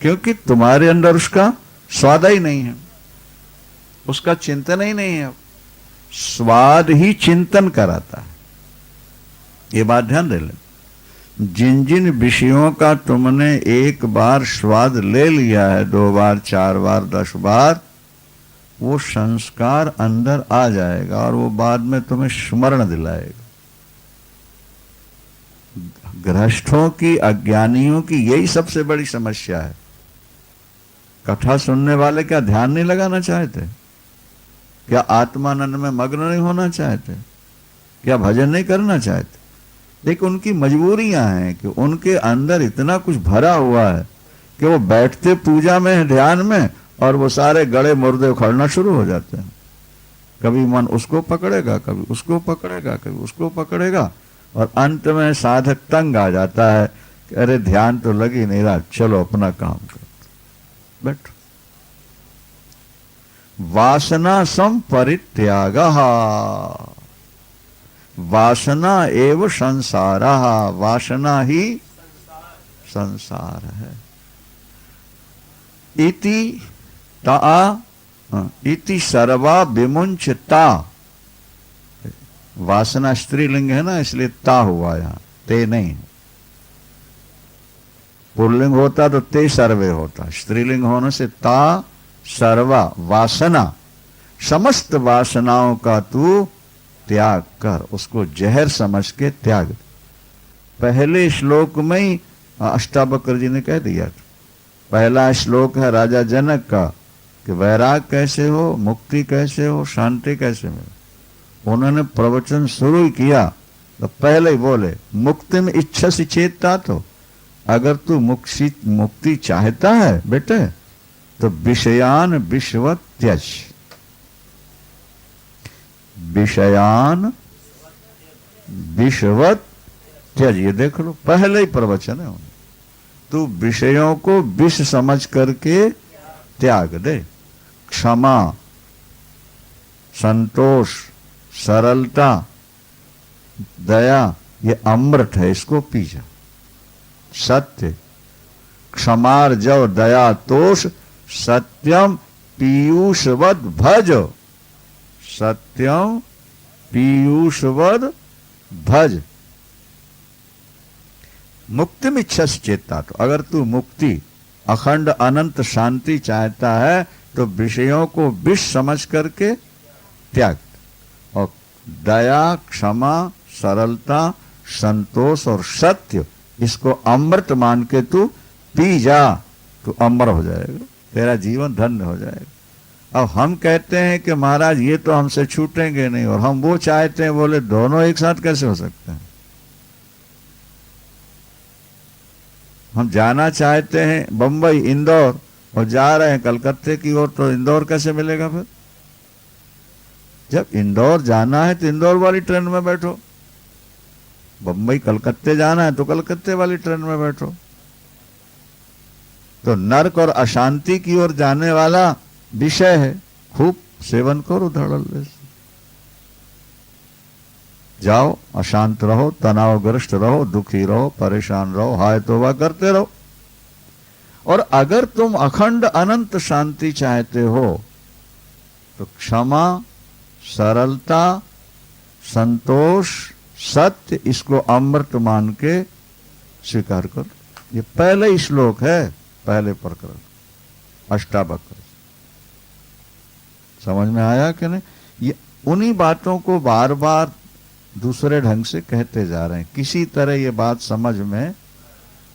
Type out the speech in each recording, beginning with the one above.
क्योंकि तुम्हारे अंदर उसका स्वाद ही नहीं है, उसका चिंतन ही नहीं है। स्वाद ही चिंतन कराता है, ये बात ध्यान दे ले। जिन जिन विषयों का तुमने एक बार स्वाद ले लिया है, 2 बार 4 बार 10 बार, वो संस्कार अंदर आ जाएगा और वो बाद में तुम्हें स्मरण दिलाएगा। गृहस्थों की, अज्ञानियों की यही सबसे बड़ी समस्या है। कथा सुनने वाले क्या ध्यान नहीं लगाना चाहते? क्या आत्मानंद में मग्न नहीं होना चाहते? क्या भजन नहीं करना चाहते? लेकिन उनकी मजबूरियां हैं कि उनके अंदर इतना कुछ भरा हुआ है कि वो बैठते पूजा में, ध्यान में, और वो सारे गड़े मुर्दे उखड़ना शुरू हो जाते हैं। कभी मन उसको पकड़ेगा, कभी उसको पकड़ेगा, कभी उसको पकड़ेगा, और अंत में साधक तंग आ जाता है कि अरे ध्यान तो लग ही नहीं रहा, चलो अपना काम करो, बैठो। वासना सम परित्याग, वासना एव संसार, वासना ही संसार है। इति ता इति सर्वा विमुंचता, वासना स्त्रीलिंग है ना, इसलिए ता हुआ, यहां ते नहीं। पुल्लिंग होता तो ते सर्वे होता, स्त्रीलिंग होने से ता सर्वा, वासना, समस्त वासनाओं का तू त्याग कर, उसको जहर समझ के त्याग। पहले श्लोक में ही अष्टावक्र जी ने कह दिया। पहला श्लोक है राजा जनक का कि वैराग कैसे हो, मुक्ति कैसे हो, शांति कैसे हो। उन्होंने प्रवचन शुरू ही किया तो पहले ही बोले मुक्ति में इच्छा से चेतता, तो अगर तू मुक्ति चाहता है बेटे तो विषयान विश्वत त्यज, विषयान विश्वत त्यज, ये देख लो पहले ही प्रवचन है। तू विषयों को विष समझ करके त्याग दे। क्षमा, संतोष, सरलता, दया, ये अमृत है, इसको पी जा। सत्य, क्षमार जव दया तोष, सत्यम पीयूषवद भज, सत्यम पीयूषवद भज। मुक्ति में इच्छा चेता, तो अगर तू मुक्ति, अखंड अनंत शांति चाहता है तो विषयों को विष समझ करके त्याग, और दया, क्षमा, सरलता, संतोष और सत्य, इसको अमृत मान के तू पी जा, तू अमर हो जाएगा, तेरा जीवन धन्य हो जाएगा। अब हम कहते हैं कि महाराज ये तो हमसे छूटेंगे नहीं, और हम वो चाहते हैं, बोले दोनों एक साथ कैसे हो सकते हैं? हम जाना चाहते हैं बंबई, इंदौर, और जा रहे हैं कलकत्ते की ओर, तो इंदौर कैसे मिलेगा फिर? जब इंदौर जाना है तो इंदौर वाली ट्रेन में बैठो, बंबई कलकत्ते जाना है तो कलकत्ते वाली ट्रेन में बैठो। तो नरक और अशांति की ओर जाने वाला विषय है, खूब सेवन करो धड़ल्ले से, जाओ, अशांत रहो, तनावग्रस्त रहो, दुखी रहो, परेशान रहो, हाय तौबा करते रहो। और अगर तुम अखंड अनंत शांति चाहते हो तो क्षमा, सरलता, संतोष, सत्य, इसको अमृत मान के स्वीकार करो। ये पहले ही श्लोक है, पहले प्रकरण, अष्टावक्र। समझ में आया कि नहीं? ये उन्हीं बातों को बार बार दूसरे ढंग से कहते जा रहे हैं। किसी तरह ये बात समझ में,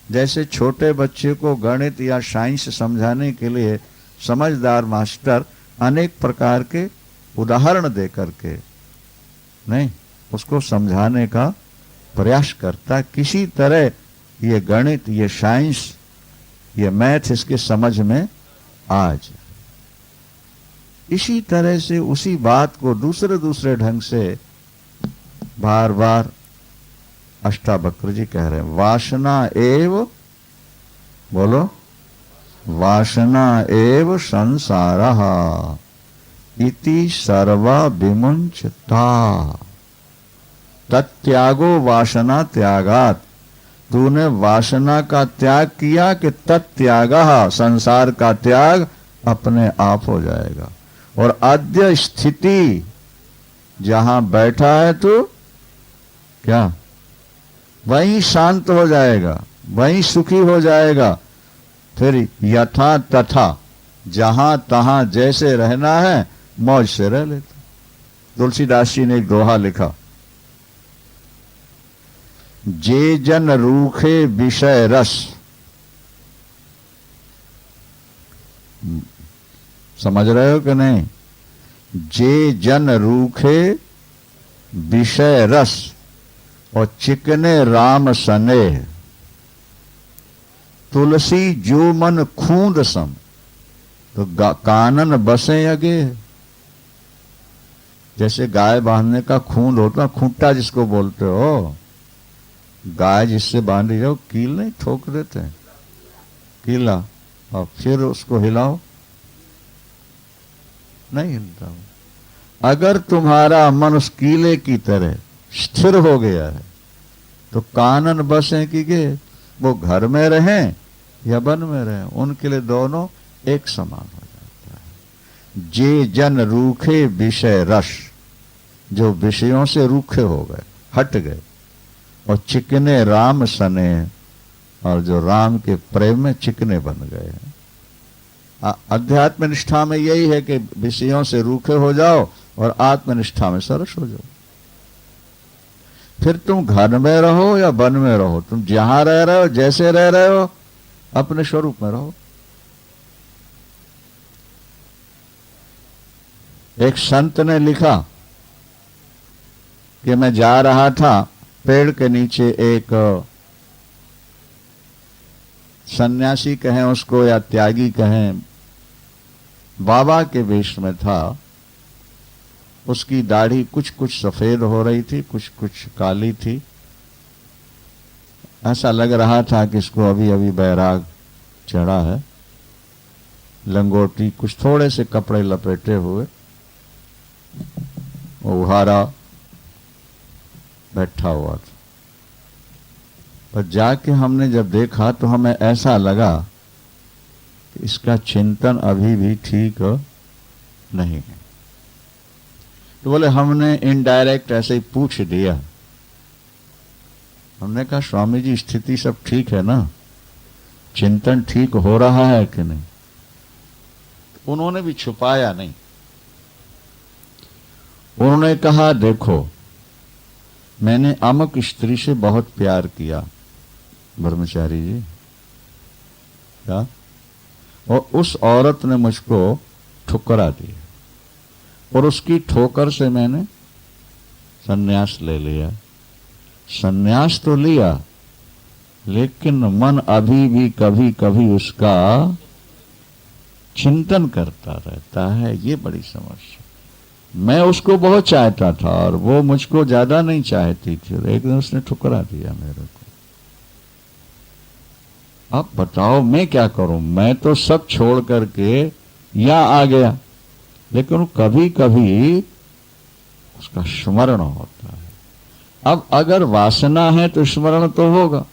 जैसे छोटे बच्चे को गणित या साइंस समझाने के लिए समझदार मास्टर अनेक प्रकार के उदाहरण दे करके नहीं उसको समझाने का प्रयास करता, किसी तरह ये गणित, ये साइंस, ये मैथ इसके समझ में आ जाए। इसी तरह से उसी बात को दूसरे दूसरे ढंग से बार बार अष्टावक्र जी कह रहे हैं। वासना एव, बोलो, वासना एव संसारः इति सर्वा विमुंचता, तत्यागो वासना त्यागात। तूने वासना का त्याग किया कि तत्त्यागः, संसार का त्याग अपने आप हो जाएगा। और आद्य स्थिति जहां बैठा है तू क्या, वहीं शांत हो जाएगा, वहीं सुखी हो जाएगा। फिर यथा तथा, जहां तहां जैसे रहना है मौज से रह लेता। तुलसीदास जी ने एक दोहा लिखा, जे जन रूखे विषय रस, समझ रहे हो कि नहीं? जे जन रूखे विषय रस और चिकने राम स्नेह, तुलसी जो मन खूंद सम, तो कानन बसे अगे। जैसे गाय बांधने का खूंद होता, खूंटा जिसको बोलते हो, गाय जिससे बांधी जाओ, कील नहीं ठोक देते हैं, कीला, और फिर उसको हिलाओ, नहीं हिलता। अगर तुम्हारा मन उस कीले की तरह स्थिर हो गया है तो कानन बसे कि गे, वो घर में रहें या वन में रहें, उनके लिए दोनों एक समान हो जाता है। जे जन रूखे विषय रस, जो विषयों से रूखे हो गए, हट गए, और चिकने राम स्नेह, और जो राम के प्रेम में चिकने बन गए हैं। अध्यात्म निष्ठा में यही है कि विषयों से रूखे हो जाओ और आत्मनिष्ठा में सरस हो जाओ। फिर तुम घर में रहो या वन में रहो, तुम जहां रह रहे हो, जैसे रह रहे हो, अपने स्वरूप में रहो। एक संत ने लिखा कि मैं जा रहा था, पेड़ के नीचे एक सन्यासी कहें उसको या त्यागी कहें, बाबा के वेश में था। उसकी दाढ़ी कुछ कुछ सफेद हो रही थी, कुछ कुछ काली थी। ऐसा लग रहा था कि इसको अभी अभी बैराग चढ़ा है। लंगोटी, कुछ थोड़े से कपड़े लपेटे हुए, उहारा बैठा हुआ था। पर जाके हमने जब देखा तो हमें ऐसा लगा कि इसका चिंतन अभी भी ठीक नहीं है। तो बोले, हमने इनडायरेक्ट ऐसे ही पूछ दिया। हमने कहा, स्वामी जी स्थिति सब ठीक है ना, चिंतन ठीक हो रहा है कि नहीं? तो उन्होंने भी छुपाया नहीं। उन्होंने कहा, देखो मैंने अमुक स्त्री से बहुत प्यार किया, ब्रह्मचारी जी, क्या? और उस औरत ने मुझको ठुकरा दिया, और उसकी ठोकर से मैंने सन्यास ले लिया। सन्यास तो लिया, लेकिन मन अभी भी कभी कभी उसका चिंतन करता रहता है। ये बड़ी समस्या। मैं उसको बहुत चाहता था और वो मुझको ज्यादा नहीं चाहती थी, और एक दिन उसने ठुकरा दिया मेरे को। अब बताओ मैं क्या करूं? मैं तो सब छोड़ करके यहां आ गया, लेकिन कभी कभी उसका स्मरण होता है। अब अगर वासना है तो स्मरण तो होगा,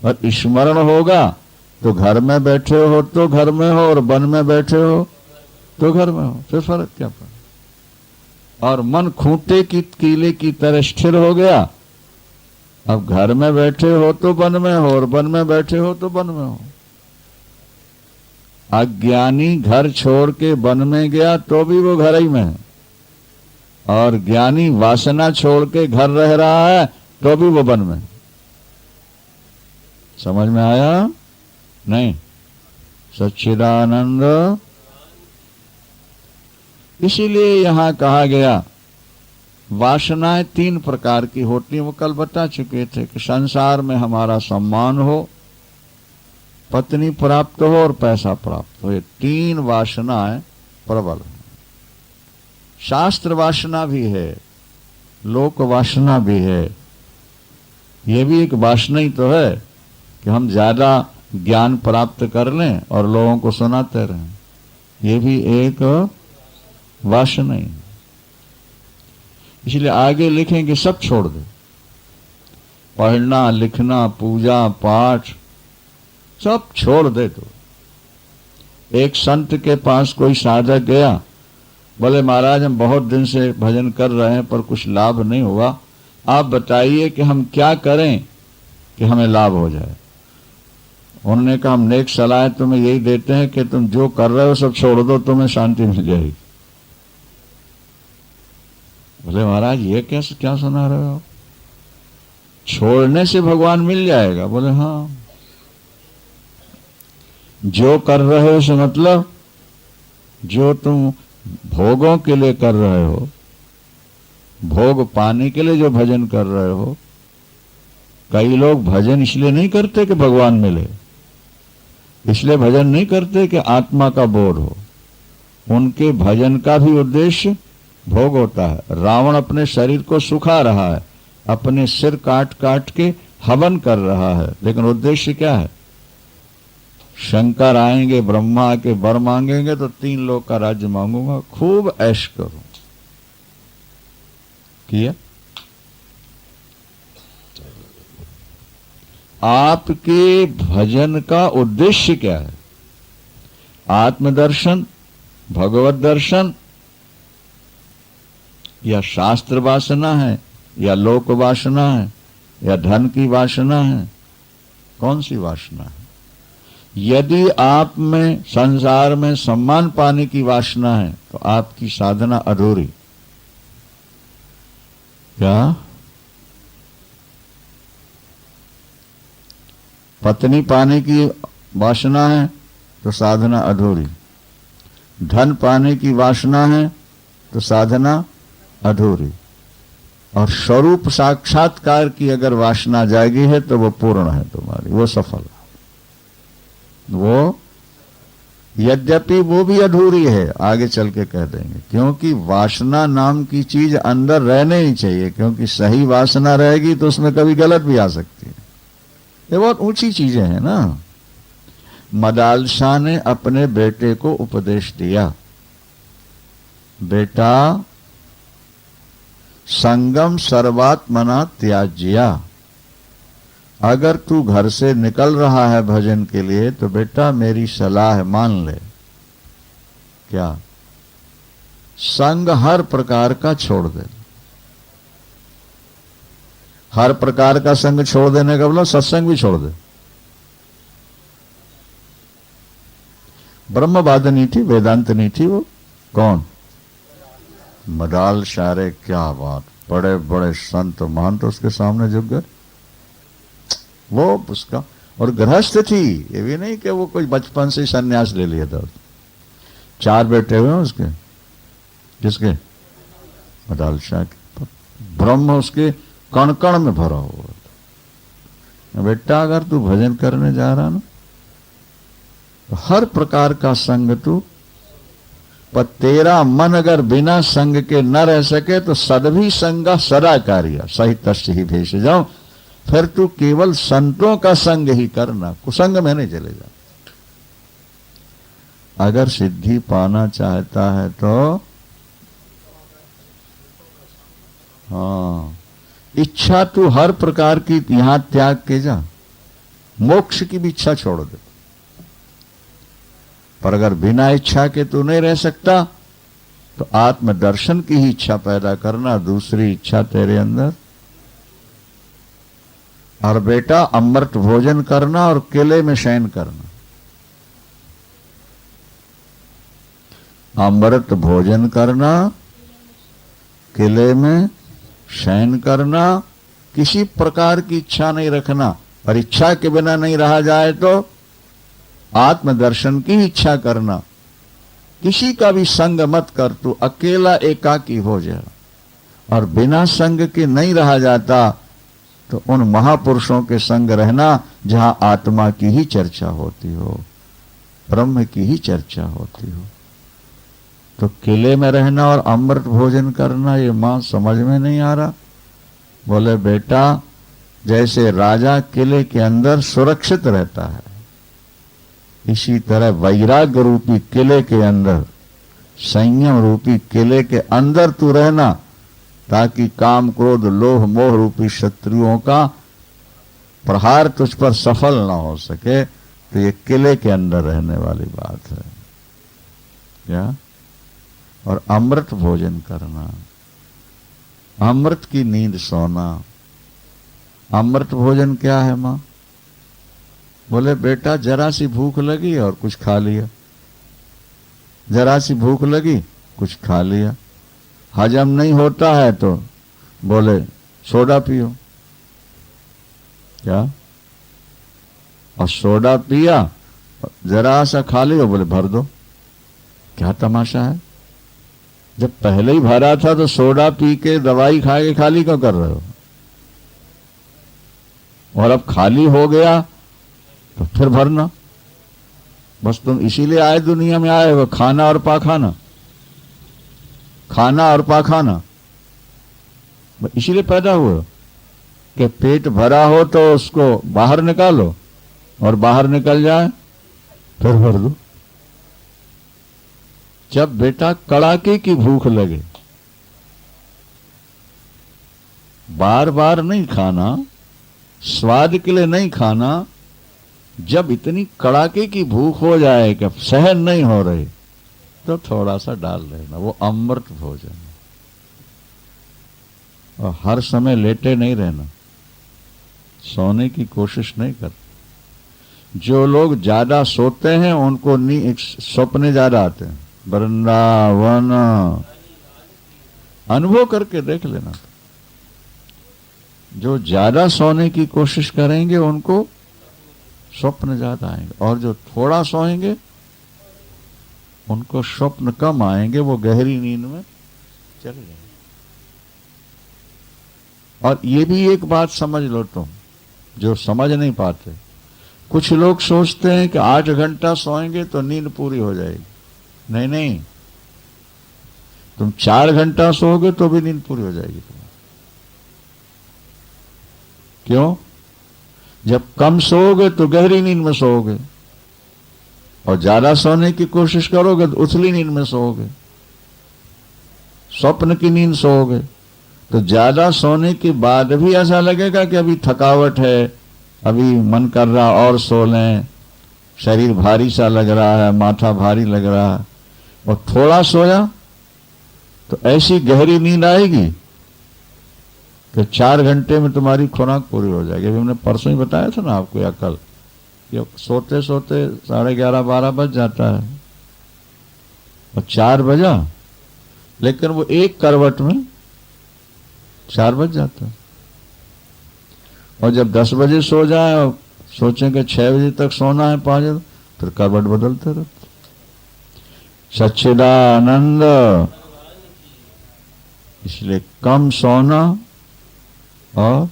और स्मरण होगा तो घर में बैठे हो तो घर में हो, और वन में बैठे हो तो घर में हो, फिर फर्क क्या पड़ा? और मन खूंटे की कीले की तरह स्थिर हो गया। अब घर में बैठे हो तो वन में हो, और वन में बैठे हो तो वन में हो। अज्ञानी घर छोड़ के वन में गया तो भी वो घर ही में है, और ज्ञानी वासना छोड़ के घर रह रहा है तो भी वो वन में। समझ में आया? नहीं? सच्चिदानंद। इसीलिए यहां कहा गया वासनाएं 3 प्रकार की होती हैं। वो कल बता चुके थे कि संसार में हमारा सम्मान हो, पत्नी प्राप्त हो और पैसा प्राप्त हो, ये 3 वासनाएं प्रबल हैं। शास्त्र वासना भी है, लोक वासना भी है। ये भी एक वासना ही तो है कि हम ज्यादा ज्ञान प्राप्त कर लें और लोगों को सुनाते रहें। ये भी एक वासना ही। इसलिए आगे लिखेंगे सब छोड़ दे। पढ़ना लिखना पूजा पाठ सब छोड़ दे। तो एक संत के पास कोई साधक गया, बोले महाराज हम बहुत दिन से भजन कर रहे हैं पर कुछ लाभ नहीं हुआ, आप बताइए कि हम क्या करें कि हमें लाभ हो जाए। उन्होंने कहा हम नेक सलाह तुम्हें यही देते हैं कि तुम जो कर रहे हो सब छोड़ दो, तुम्हें शांति मिल जाएगी। बोले महाराज ये क्या सुना रहे हो, छोड़ने से भगवान मिल जाएगा। बोले हाँ, जो कर रहे हो से मतलब जो तुम भोगों के लिए कर रहे हो, भोग पाने के लिए जो भजन कर रहे हो। कई लोग भजन इसलिए नहीं करते कि भगवान मिले, इसलिए भजन नहीं करते कि आत्मा का बोध हो। उनके भजन का भी उद्देश्य भोग होता है। रावण अपने शरीर को सुखा रहा है, अपने सिर काट काट के हवन कर रहा है, लेकिन उद्देश्य क्या है? शंकर आएंगे, ब्रह्मा आके वर मांगेंगे तो 3 लोक का राज्य मांगूंगा, खूब ऐश करूं। किया? आपके भजन का उद्देश्य क्या है? आत्मदर्शन, भगवत दर्शन, या शास्त्र वासना है, या लोक वासना है, या धन की वासना है? कौन सी वासना है? यदि आप में संसार में सम्मान पाने की वासना है तो आपकी साधना अधूरी। क्या? पत्नी पाने की वासना है तो साधना अधूरी। धन पाने की वासना है तो साधना अधूरी। और स्वरूप साक्षात्कार की अगर वासना जागी है तो वो पूर्ण है तुम्हारी, वो सफल है। वो यद्यपि वो भी अधूरी है, आगे चल के कह देंगे, क्योंकि वासना नाम की चीज अंदर रहने ही चाहिए, क्योंकि सही वासना रहेगी तो उसमें कभी गलत भी आ सकती है। ये बहुत ऊंची चीजें हैं ना। मदालसा ने अपने बेटे को उपदेश दिया, बेटा संगम सर्वात्मना त्याज्या। अगर तू घर से निकल रहा है भजन के लिए तो बेटा मेरी सलाह मान ले। क्या? संग हर प्रकार का छोड़ दे। हर प्रकार का संग छोड़ देने का मतलब सत्संग भी छोड़ दे। ब्रह्मवाद नहीं थी, वेदांत नहीं थी। वो कौन? मदाल शारे। क्या बात, बड़े बड़े संत महंत उसके सामने झुक गए। वो उसका और गृहस्थ थी, ये भी नहीं कि वो कोई बचपन से सन्यास ले लिया था। 4 बेटे हुए उसके। किसके? मदाल शाह के। ब्रह्म उसके कण कण में भरा हुआ था। बेटा अगर तू भजन करने जा रहा ना तो हर प्रकार का संग तू, पर तेरा मन अगर बिना संग के न रह सके तो सदभी संगा सदा कार्य सही तस्य ही भेज जाओ। फिर तू केवल संतों का संग ही करना, कुसंग में नहीं चले जा। अगर सिद्धि पाना चाहता है तो हाँ, इच्छा तू हर प्रकार की यहां त्याग के जा, मोक्ष की भी इच्छा छोड़ दे। पर अगर बिना इच्छा के तू नहीं रह सकता तो आत्मदर्शन की ही इच्छा पैदा करना, दूसरी इच्छा तेरे अंदर। और बेटा अमृत भोजन करना और किले में शयन करना। अमृत भोजन करना, किले में शयन करना, किसी प्रकार की इच्छा नहीं रखना। और इच्छा के बिना नहीं रहा जाए तो आत्मदर्शन की इच्छा करना। किसी का भी संग मत कर, तू अकेला एकाकी हो जा। और बिना संग के नहीं रहा जाता तो उन महापुरुषों के संग रहना जहां आत्मा की ही चर्चा होती हो, ब्रह्म की ही चर्चा होती हो। तो किले में रहना और अमृत भोजन करना, ये मां समझ में नहीं आ रहा। बोले बेटा जैसे राजा किले के अंदर सुरक्षित रहता है, इसी तरह वैराग्य रूपी किले के अंदर, संयम रूपी किले के अंदर तू रहना, ताकि काम क्रोध लोभ मोह रूपी शत्रुओं का प्रहार तुझ पर सफल ना हो सके तो ये किले के अंदर रहने वाली बात है क्या। और अमृत भोजन करना, अमृत की नींद सोना। अमृत भोजन क्या है मां? बोले बेटा जरा सी भूख लगी और कुछ खा लिया, जरा सी भूख लगी कुछ खा लिया, हजम नहीं होता है तो बोले सोडा पियो क्या, और सोडा पिया जरा सा खा लिया बोले भर दो। क्या तमाशा है? जब पहले ही भरा था तो सोडा पी के दवाई खा के खाली क्यों कर रहे हो? और अब खाली हो गया तो फिर भरना। बस तुम इसीलिए आए दुनिया में आए हो, खाना और पाखाना, खाना और पाखाना, इसीलिए पैदा हुए कि पेट भरा हो तो उसको बाहर निकालो और बाहर निकल जाए फिर भर दो। जब बेटा कड़ाके की भूख लगे, बार बार नहीं खाना, स्वाद के लिए नहीं खाना, जब इतनी कड़ाके की भूख हो जाए कि सहन नहीं हो रही तो थोड़ा सा डाल लेना, वो अमृत भोजन। और हर समय लेटे नहीं रहना, सोने की कोशिश नहीं करते। जो लोग ज्यादा सोते हैं उनको सपने ज्यादा आते हैं। वृंदावन अनुभव करके देख लेना। जो ज्यादा सोने की कोशिश करेंगे उनको स्वप्न ज्यादा आएंगे, और जो थोड़ा सोएंगे उनको स्वप्न कम आएंगे, वो गहरी नींद में चले जाएंगे। और ये भी एक बात समझ लो तुम, जो समझ नहीं पाते, कुछ लोग सोचते हैं कि 8 घंटा सोएंगे तो नींद पूरी हो जाएगी। नहीं नहीं, तुम 4 घंटा सोओगे तो भी नींद पूरी हो जाएगी तुम्हारी। क्यों? जब कम सोओगे तो गहरी नींद में सोओगे, और ज्यादा सोने की कोशिश करोगे तो उथली नींद में सोओगे, स्वप्न की नींद सोओगे। तो ज्यादा सोने के बाद भी ऐसा लगेगा कि अभी थकावट है, अभी मन कर रहा और सो लें, शरीर भारी सा लग रहा है, माथा भारी लग रहा है। और थोड़ा सोया तो ऐसी गहरी नींद आएगी कि 4 घंटे में तुम्हारी खुराक पूरी हो जाएगी। अभी हमने परसों ही बताया था ना आपको, या कल, कि सोते सोते 11:30-12 बज जाता है और 4 बजा, लेकिन वो एक करवट में 4 बज जाता है। और जब 10 बजे सो जाए और सोचें कि 6 बजे तक सोना है, 5 बजे, फिर करवट बदलते रहते। सच्चिदानंद। इसलिए कम सोना और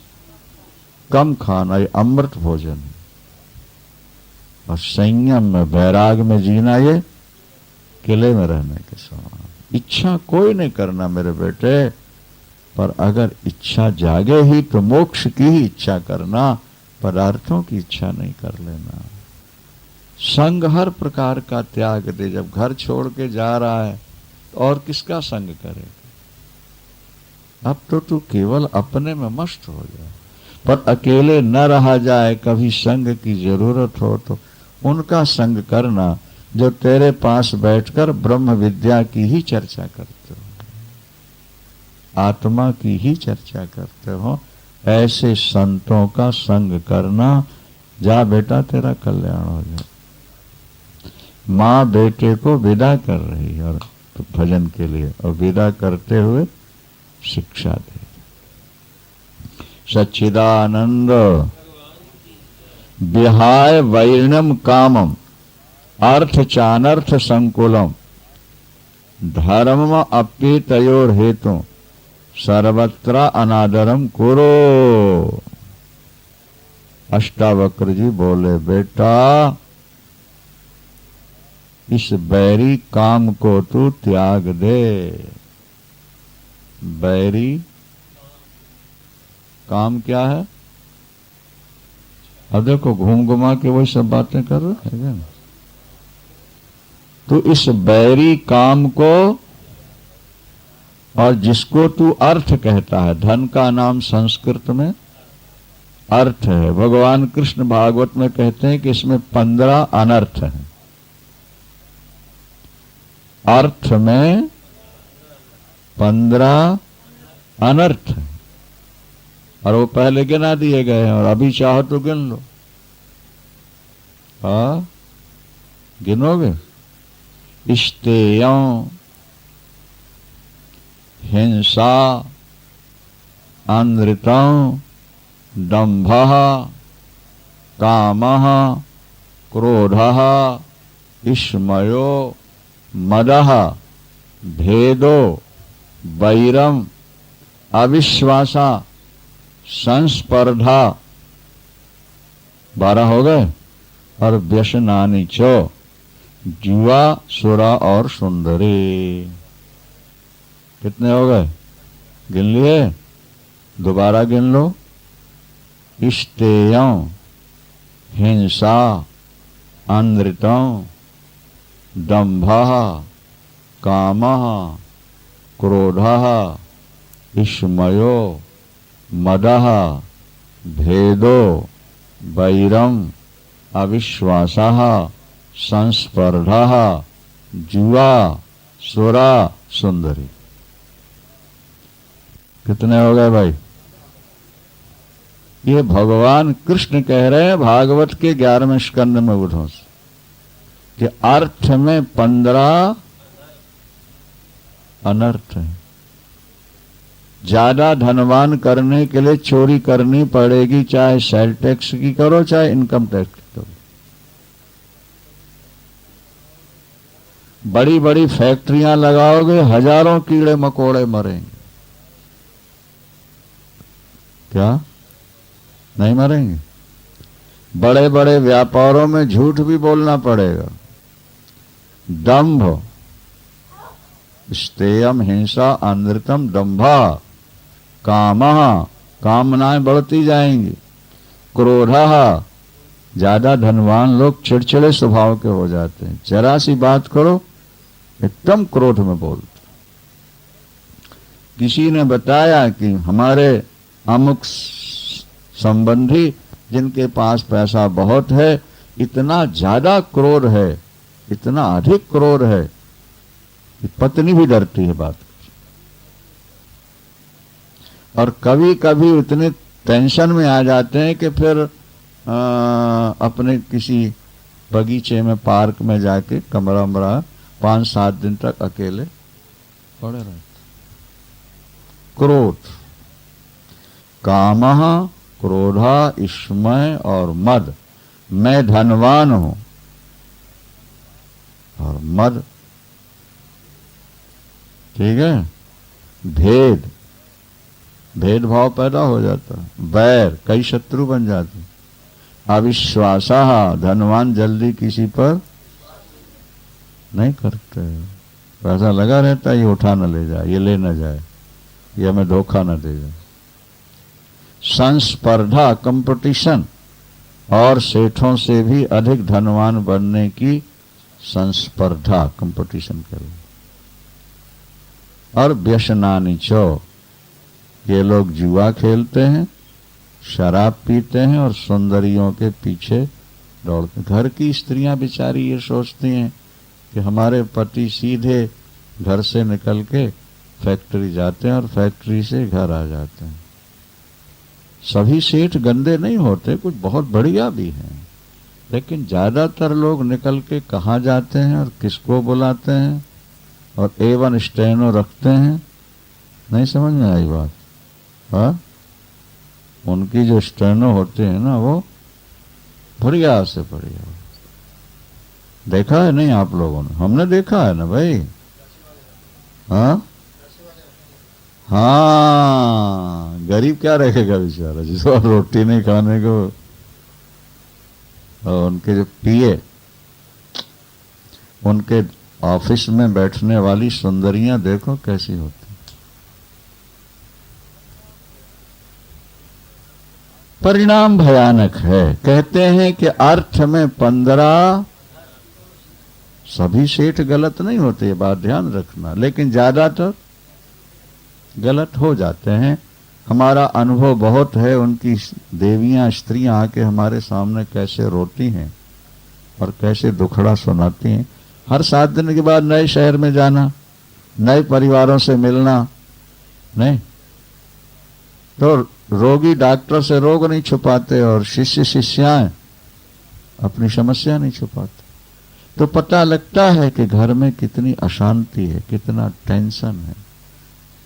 कम खाना ये अमृत भोजन है। और संयम में, वैराग में जीना ये किले में रहने के समान। इच्छा कोई नहीं करना मेरे बेटे, पर अगर इच्छा जागे ही तो मोक्ष की ही इच्छा करना, पदार्थों की इच्छा नहीं कर लेना। संग हर प्रकार का त्याग दे। जब घर छोड़ के जा रहा है तो और किसका संग करे? अब तो तू केवल अपने में मस्त हो जाए, पर अकेले न रहा जाए। कभी संग की जरूरत हो तो उनका संग करना जो तेरे पास बैठकर ब्रह्म विद्या की ही चर्चा करते हो, आत्मा की ही चर्चा करते हो। ऐसे संतों का संग करना। जा बेटा, तेरा कल्याण हो जाए। माँ बेटे को विदा कर रही है और भजन के लिए, और विदा करते हुए शिक्षा दे। सच्चिदानंद। विहाय वैरिणम कामम अर्थ चानर्थ संकुलम धर्म अप्येतयोर हेतु सर्वत्र अनादरम कुरो। अष्टावक्र जी बोले, बेटा इस बैरी काम को तू त्याग दे। बैरी काम क्या है? अब देखो, घूम घुमा के वही सब बातें कर रहे हैं। तो इस बैरी काम को, और जिसको तू अर्थ कहता है, धन का नाम संस्कृत में अर्थ है। भगवान कृष्ण भागवत में कहते हैं कि इसमें 15 अनर्थ हैं। अर्थ में 15 अनर्थ हैं और वो पहले गिना दिए गए हैं और अभी चाहो तो गिन लो। हाँ, गिनोगे? इष्टेयं, हिंसा, अनृतं, दंभः, कामः, क्रोधः, विस्मयो, मदः, भेदो, वैरम, अविश्वासा, संस्पर्धा, 12 हो गए। और व्यसनानि च, जुआ, सुरा और सुंदरी। कितने हो गए? गिन लिए? दोबारा गिन लो। इष्टेयं, हिंसा, अनृतं, दंभः, कामः, क्रोधः, विस्मयो, मदः, भेदो, वैरम, अविश्वासः, संस्पर्धः, जुआ, सुरा, सुंदरी। कितने हो गए भाई? ये भगवान कृष्ण कह रहे हैं भागवत के 11वें स्कंद में बुधों से कि अर्थ में 15 अनर्थ है। ज्यादा धनवान करने के लिए चोरी करनी पड़ेगी, चाहे सेल टैक्स की करो चाहे इनकम टैक्स की करो। बड़ी बड़ी फैक्ट्रियां लगाओगे, हजारों कीड़े मकोड़े मरेंगे। क्या नहीं मरेंगे? बड़े बड़े व्यापारों में झूठ भी बोलना पड़ेगा। दंभ, स्तेयम, हिंसा, अनृतम, दंभा, कामः, कामनाएं बढ़ती जाएंगी। क्रोधः, ज्यादा धनवान लोग चिड़चिड़े स्वभाव के हो जाते हैं। जरा सी बात करो एकदम क्रोध में बोलते। किसी ने बताया कि हमारे अमुक संबंधी जिनके पास पैसा बहुत है, इतना ज्यादा क्रोध है, इतना अधिक क्रोध है कि पत्नी भी डरती है बात। और कभी कभी इतने टेंशन में आ जाते हैं कि फिर अपने किसी बगीचे में, पार्क में जाके कमरा उमरा 5-7 दिन तक अकेले पड़े रहते। क्रोध, कामः, क्रोधा, विस्मय और मद। मैं धनवान हूं और मद, ठीक है। भेद, भेदभाव पैदा हो जाता है। बैर, कई शत्रु बन जाते। अविश्वासा, धनवान जल्दी किसी पर नहीं करते। पैसा लगा रहता है, ये उठा न ले जाए, ये ले न जाए, ये हमें धोखा न दे जाए। संस्पर्धा, कंपटीशन, और सेठों से भी अधिक धनवान बनने की संस्पर्धा, कंपटीशन करें। और व्यसनानि च, ये लोग जुआ खेलते हैं, शराब पीते हैं और सुंदरियों के पीछे दौड़ते। घर की स्त्रियां बेचारी ये सोचती हैं कि हमारे पति सीधे घर से निकल के फैक्ट्री जाते हैं और फैक्ट्री से घर आ जाते हैं। सभी सेठ गंदे नहीं होते, कुछ बहुत बढ़िया भी हैं, लेकिन ज्यादातर लोग निकल के कहाँ जाते हैं और किसको बुलाते हैं और A1 स्टेनो रखते हैं। नहीं समझ में आई बात? हाँ, उनकी जो स्टेनो होते हैं ना, वो बढ़िया से बढ़िया। देखा है नहीं आप लोगों ने? हमने देखा है ना भाई। हाँ हाँ, गरीब क्या रखेगा बेचारा, जिसको रोटी नहीं खाने को। और उनके जो पीए, उनके ऑफिस में बैठने वाली सुंदरियां देखो कैसी होती। परिणाम भयानक है। कहते हैं कि अर्थ में 15, सभी सेठ गलत नहीं होते, ये बात ध्यान रखना, लेकिन ज्यादातर गलत हो जाते हैं। हमारा अनुभव बहुत है, उनकी देवियां स्त्रियां आके हमारे सामने कैसे रोती हैं और कैसे दुखड़ा सुनाती हैं। हर 7 दिन के बाद नए शहर में जाना, नए परिवारों से मिलना, नहीं तो रोगी डॉक्टर से रोग नहीं छुपाते और शिष्य शिष्याएं अपनी समस्या नहीं छुपाते। तो पता लगता है कि घर में कितनी अशांति है, कितना टेंशन है,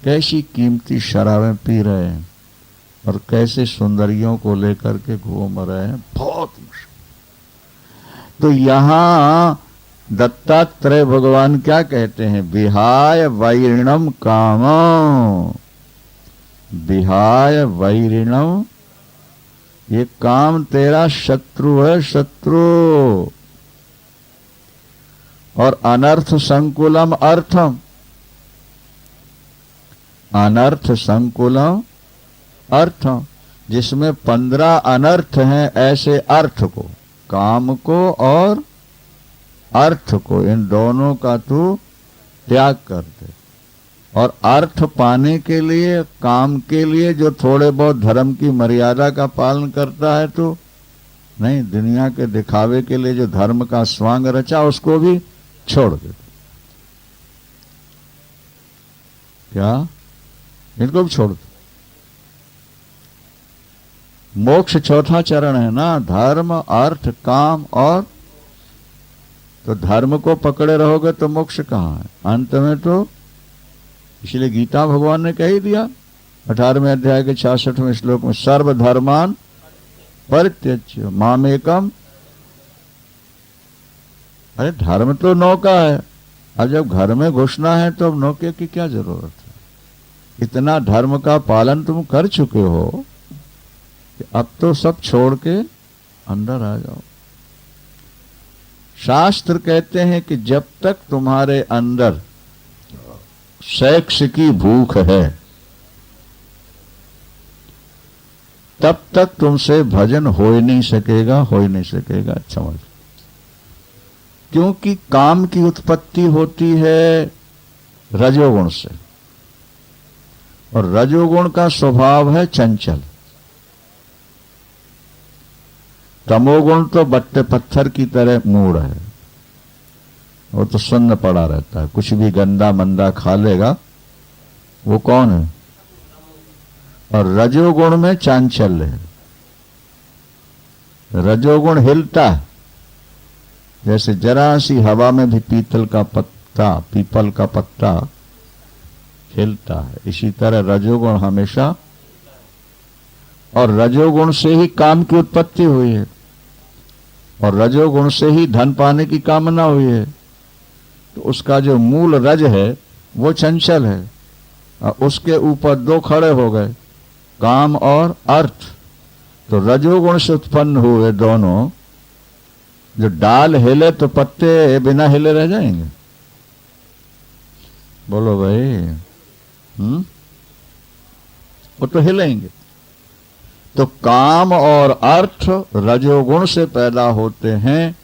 कैसी कीमती शराबें पी रहे हैं और कैसे सुंदरियों को लेकर के घूम रहे हैं, बहुत मुश्किल। तो यहां दत्तात्रेय भगवान क्या कहते हैं? विहाय वैरिणम कामो, विहाय वैरिणम, ये काम तेरा शत्रु है, शत्रु। और अनर्थ संकुलम अर्थम, अनर्थ संकुलम अर्थम, जिसमें 15 अनर्थ हैं, ऐसे अर्थ को, काम को और अर्थ को, इन दोनों का तू त्याग कर दे। और अर्थ पाने के लिए, काम के लिए जो थोड़े बहुत धर्म की मर्यादा का पालन करता है, तो नहीं, दुनिया के दिखावे के लिए जो धर्म का स्वांग रचा उसको भी छोड़ दे। क्या? इनको भी छोड़ दो। मोक्ष चौथा चरण है ना, धर्म अर्थ काम और, तो धर्म को पकड़े रहोगे तो मोक्ष कहां है? अंत में तो इसलिए गीता भगवान ने कह ही दिया 18वें अध्याय के 66वें श्लोक में, सर्वधर्मान परित्यज्य मामेकम। अरे धर्म तो नौका है, अब जब घर में घुसना है तो अब नौके की क्या जरूरत है? इतना धर्म का पालन तुम कर चुके हो कि अब तो सब छोड़ के अंदर आ जाओ। शास्त्र कहते हैं कि जब तक तुम्हारे अंदर सेक्स की भूख है तब तक तुमसे भजन हो ही नहीं सकेगा, हो ही नहीं सकेगा। अच्छा समझ, क्योंकि काम की उत्पत्ति होती है रजोगुण से, और रजोगुण का स्वभाव है चंचल। तमोगुण तो बट्टे पत्थर की तरह मूढ़ है, वो तो सुन्न पड़ा रहता है, कुछ भी गंदा मंदा खा लेगा, वो कौन है? और रजोगुण में चांचल्य है, रजोगुण हिलता है, जैसे जरा सी हवा में भी पीपल का पत्ता हिलता है, इसी तरह रजोगुण हमेशा, और रजोगुण से ही काम की उत्पत्ति हुई है, और रजोगुण से ही धन पाने की कामना हुई है। तो उसका जो मूल रज है वो चंचल है, और उसके ऊपर 2 खड़े हो गए, काम और अर्थ। तो रजोगुण से उत्पन्न हुए दोनों, जो डाल हिले तो पत्ते बिना हिले रह जाएंगे। बोलो भाई, वो तो हिलेंगे। तो काम और अर्थ रजोगुण से पैदा होते हैं,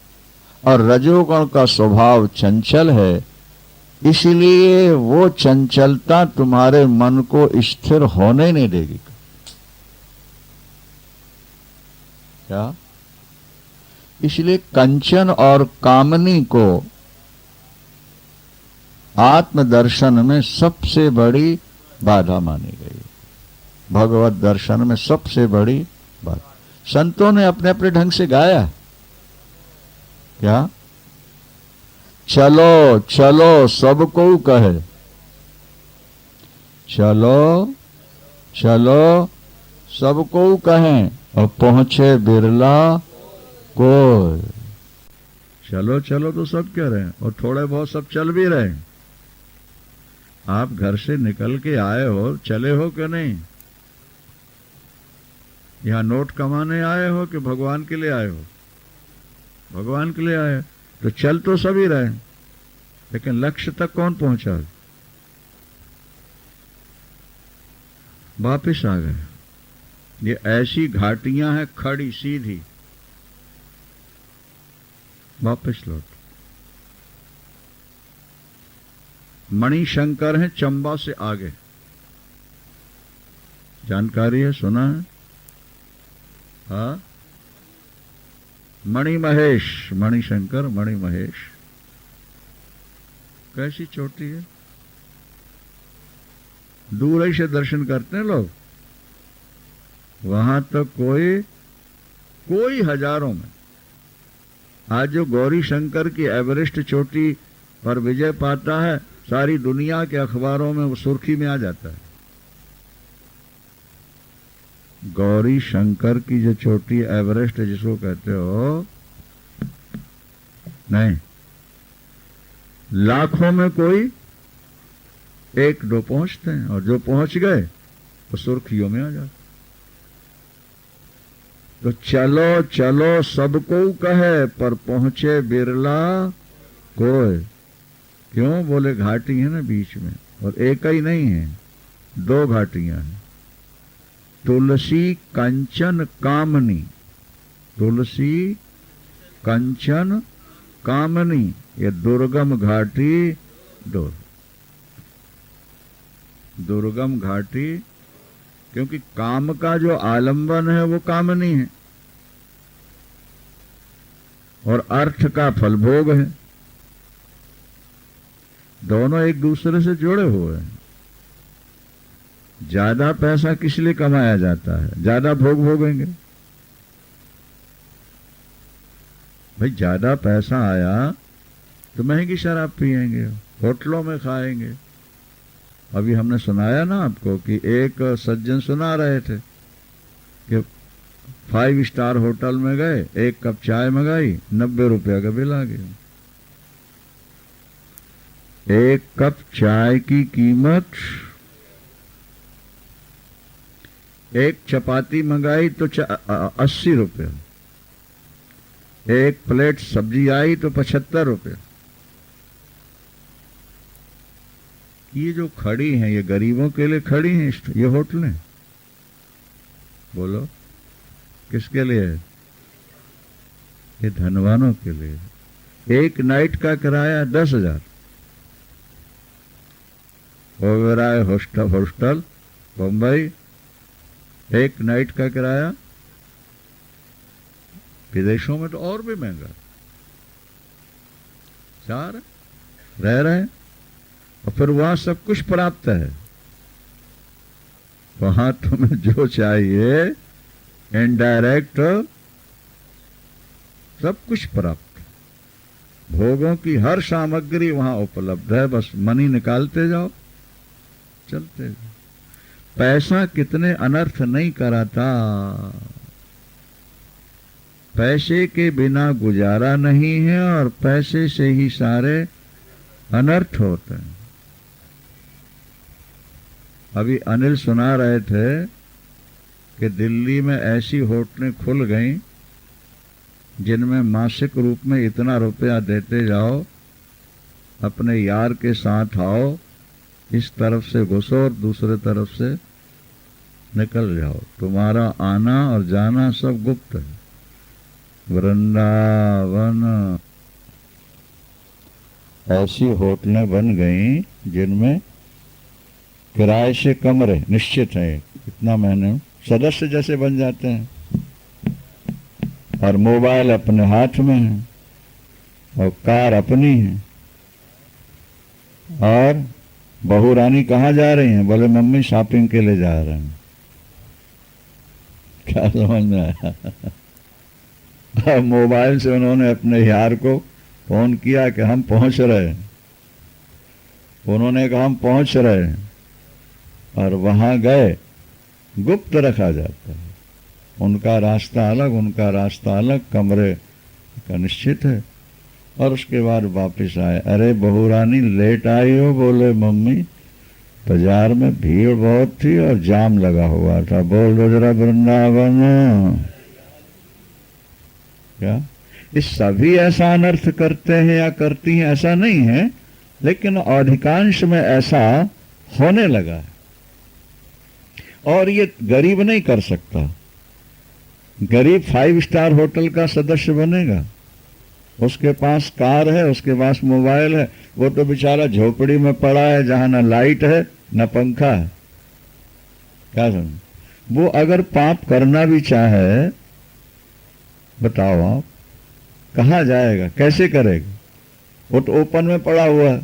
और रजोगुण का स्वभाव चंचल है, इसलिए वो चंचलता तुम्हारे मन को स्थिर होने नहीं देगी। क्या? इसलिए कंचन और कामनी को आत्मदर्शन में सबसे बड़ी बाधा मानी गई, भगवत दर्शन में सबसे बड़ी बात। संतों ने अपने अपने ढंग से गाया। क्या? चलो चलो सबको कहे, चलो चलो सबको कहें, और पहुंचे बिरला कोई। चलो चलो तो सब कह रहे हैं, और थोड़े बहुत सब चल भी रहे हैं। आप घर से निकल के आए हो, चले हो कि नहीं? यहां नोट कमाने आए हो कि भगवान के लिए आए हो? भगवान के लिए आए, तो चल तो सभी रहे, लेकिन लक्ष्य तक कौन पहुंचा? वापिस आ गए। ये ऐसी घाटियां हैं खड़ी सीधी, वापिस लौट। मणिशंकर हैं चंबा से आगे, जानकारी है, सुना है? हाँ, मणि महेश, मणिशंकर, मणि महेश। कैसी चोटी है, दूर ही से दर्शन करते हैं लोग। वहां तक कोई हजारों में। आज जो गौरी शंकर की एवरेस्ट चोटी पर विजय पाता है, सारी दुनिया के अखबारों में वो सुर्खी में आ जाता है। गौरी शंकर की जो चोटी एवरेस्ट जिसको कहते हो, नहीं, लाखों में कोई एक दो पहुंचते हैं, और जो पहुंच गए वो सुर्खियों में आ जाते। तो चलो चलो सबको कहे, पर पहुंचे बिरला कोई। क्यों? बोले घाटी है ना बीच में, और एक ही नहीं है, दो घाटियां हैं। तुलसी कंचन कामनी, तुलसी कंचन कामनी, ये दुर्गम घाटी, दुर्गम घाटी, क्योंकि काम का जो आलंबन है वो कामनी है, और अर्थ का फलभोग है। दोनों एक दूसरे से जुड़े हुए हैं। ज्यादा पैसा किस लिए कमाया जाता है? ज्यादा भोग भोगेंगे। भाई ज्यादा पैसा आया तो महंगी शराब पिएंगे, होटलों में खाएंगे। अभी हमने सुनाया ना आपको कि एक सज्जन सुना रहे थे कि 5 स्टार होटल में गए, एक कप चाय मंगाई, 90 रुपया का बिल आ गया। एक कप चाय की कीमत, एक चपाती मंगाई तो 80 रुपये, एक प्लेट सब्जी आई तो 75 रुपये। ये जो खड़ी हैं, ये गरीबों के लिए खड़ी हैं ये होटलें। बोलो किसके लिए है? ये धनवानों के लिए। एक नाइट का किराया 10,000। ओबेरॉय हॉस्टल बम्बई, एक नाइट का किराया। विदेशों में तो और भी महंगा। चार रह रहे हैं, और फिर वहां सब कुछ प्राप्त है। वहां तुम्हें जो चाहिए इनडायरेक्ट सब कुछ प्राप्त। भोगों की हर सामग्री वहां उपलब्ध है, बस मनी निकालते जाओ, चलते जाओ। पैसा कितने अनर्थ नहीं कराता। पैसे के बिना गुजारा नहीं है, और पैसे से ही सारे अनर्थ होते हैं। अभी अनिल सुना रहे थे कि दिल्ली में ऐसी होटलें खुल गईं जिनमें मासिक रूप में इतना रुपया देते जाओ, अपने यार के साथ आओ, इस तरफ से घुसो और दूसरे तरफ से निकल जाओ, तुम्हारा आना और जाना सब गुप्त है। वृंदावन ऐसी होटलें बन गईं जिनमें किराए से कमरे निश्चित है, इतना महीने सदस्य जैसे बन जाते हैं, और मोबाइल अपने हाथ में है, और कार अपनी है। और बहू रानी कहाँ जा रही हैं? बोले मम्मी शॉपिंग के लिए जा रहे हैं। क्या समझ में आया? मोबाइल से उन्होंने अपने यार को फोन किया कि हम पहुंच रहे हैं। उन्होंने कहा हम पहुंच रहे हैं, और वहां गए। गुप्त रखा जाता है, उनका रास्ता अलग, उनका रास्ता अलग, कमरे का निश्चित है। और उसके बाद वापस आए। अरे बहू रानी लेट आई हो? बोले मम्मी बाजार में भीड़ बहुत थी और जाम लगा हुआ था। बोल दो जरा वृंदावन। क्या इस सभी ऐसा अनर्थ करते हैं या करती हैं? ऐसा नहीं है, लेकिन अधिकांश में ऐसा होने लगा है। और ये गरीब नहीं कर सकता। गरीब 5 स्टार होटल का सदस्य बनेगा, उसके पास कार है, उसके पास मोबाइल है। वो तो बेचारा झोपड़ी में पड़ा है जहां न लाइट है न पंखा है। क्या समझ? वो अगर पाप करना भी चाहे, बताओ आप कहाँ जाएगा, कैसे करेगा? वो तो ओपन में पड़ा हुआ है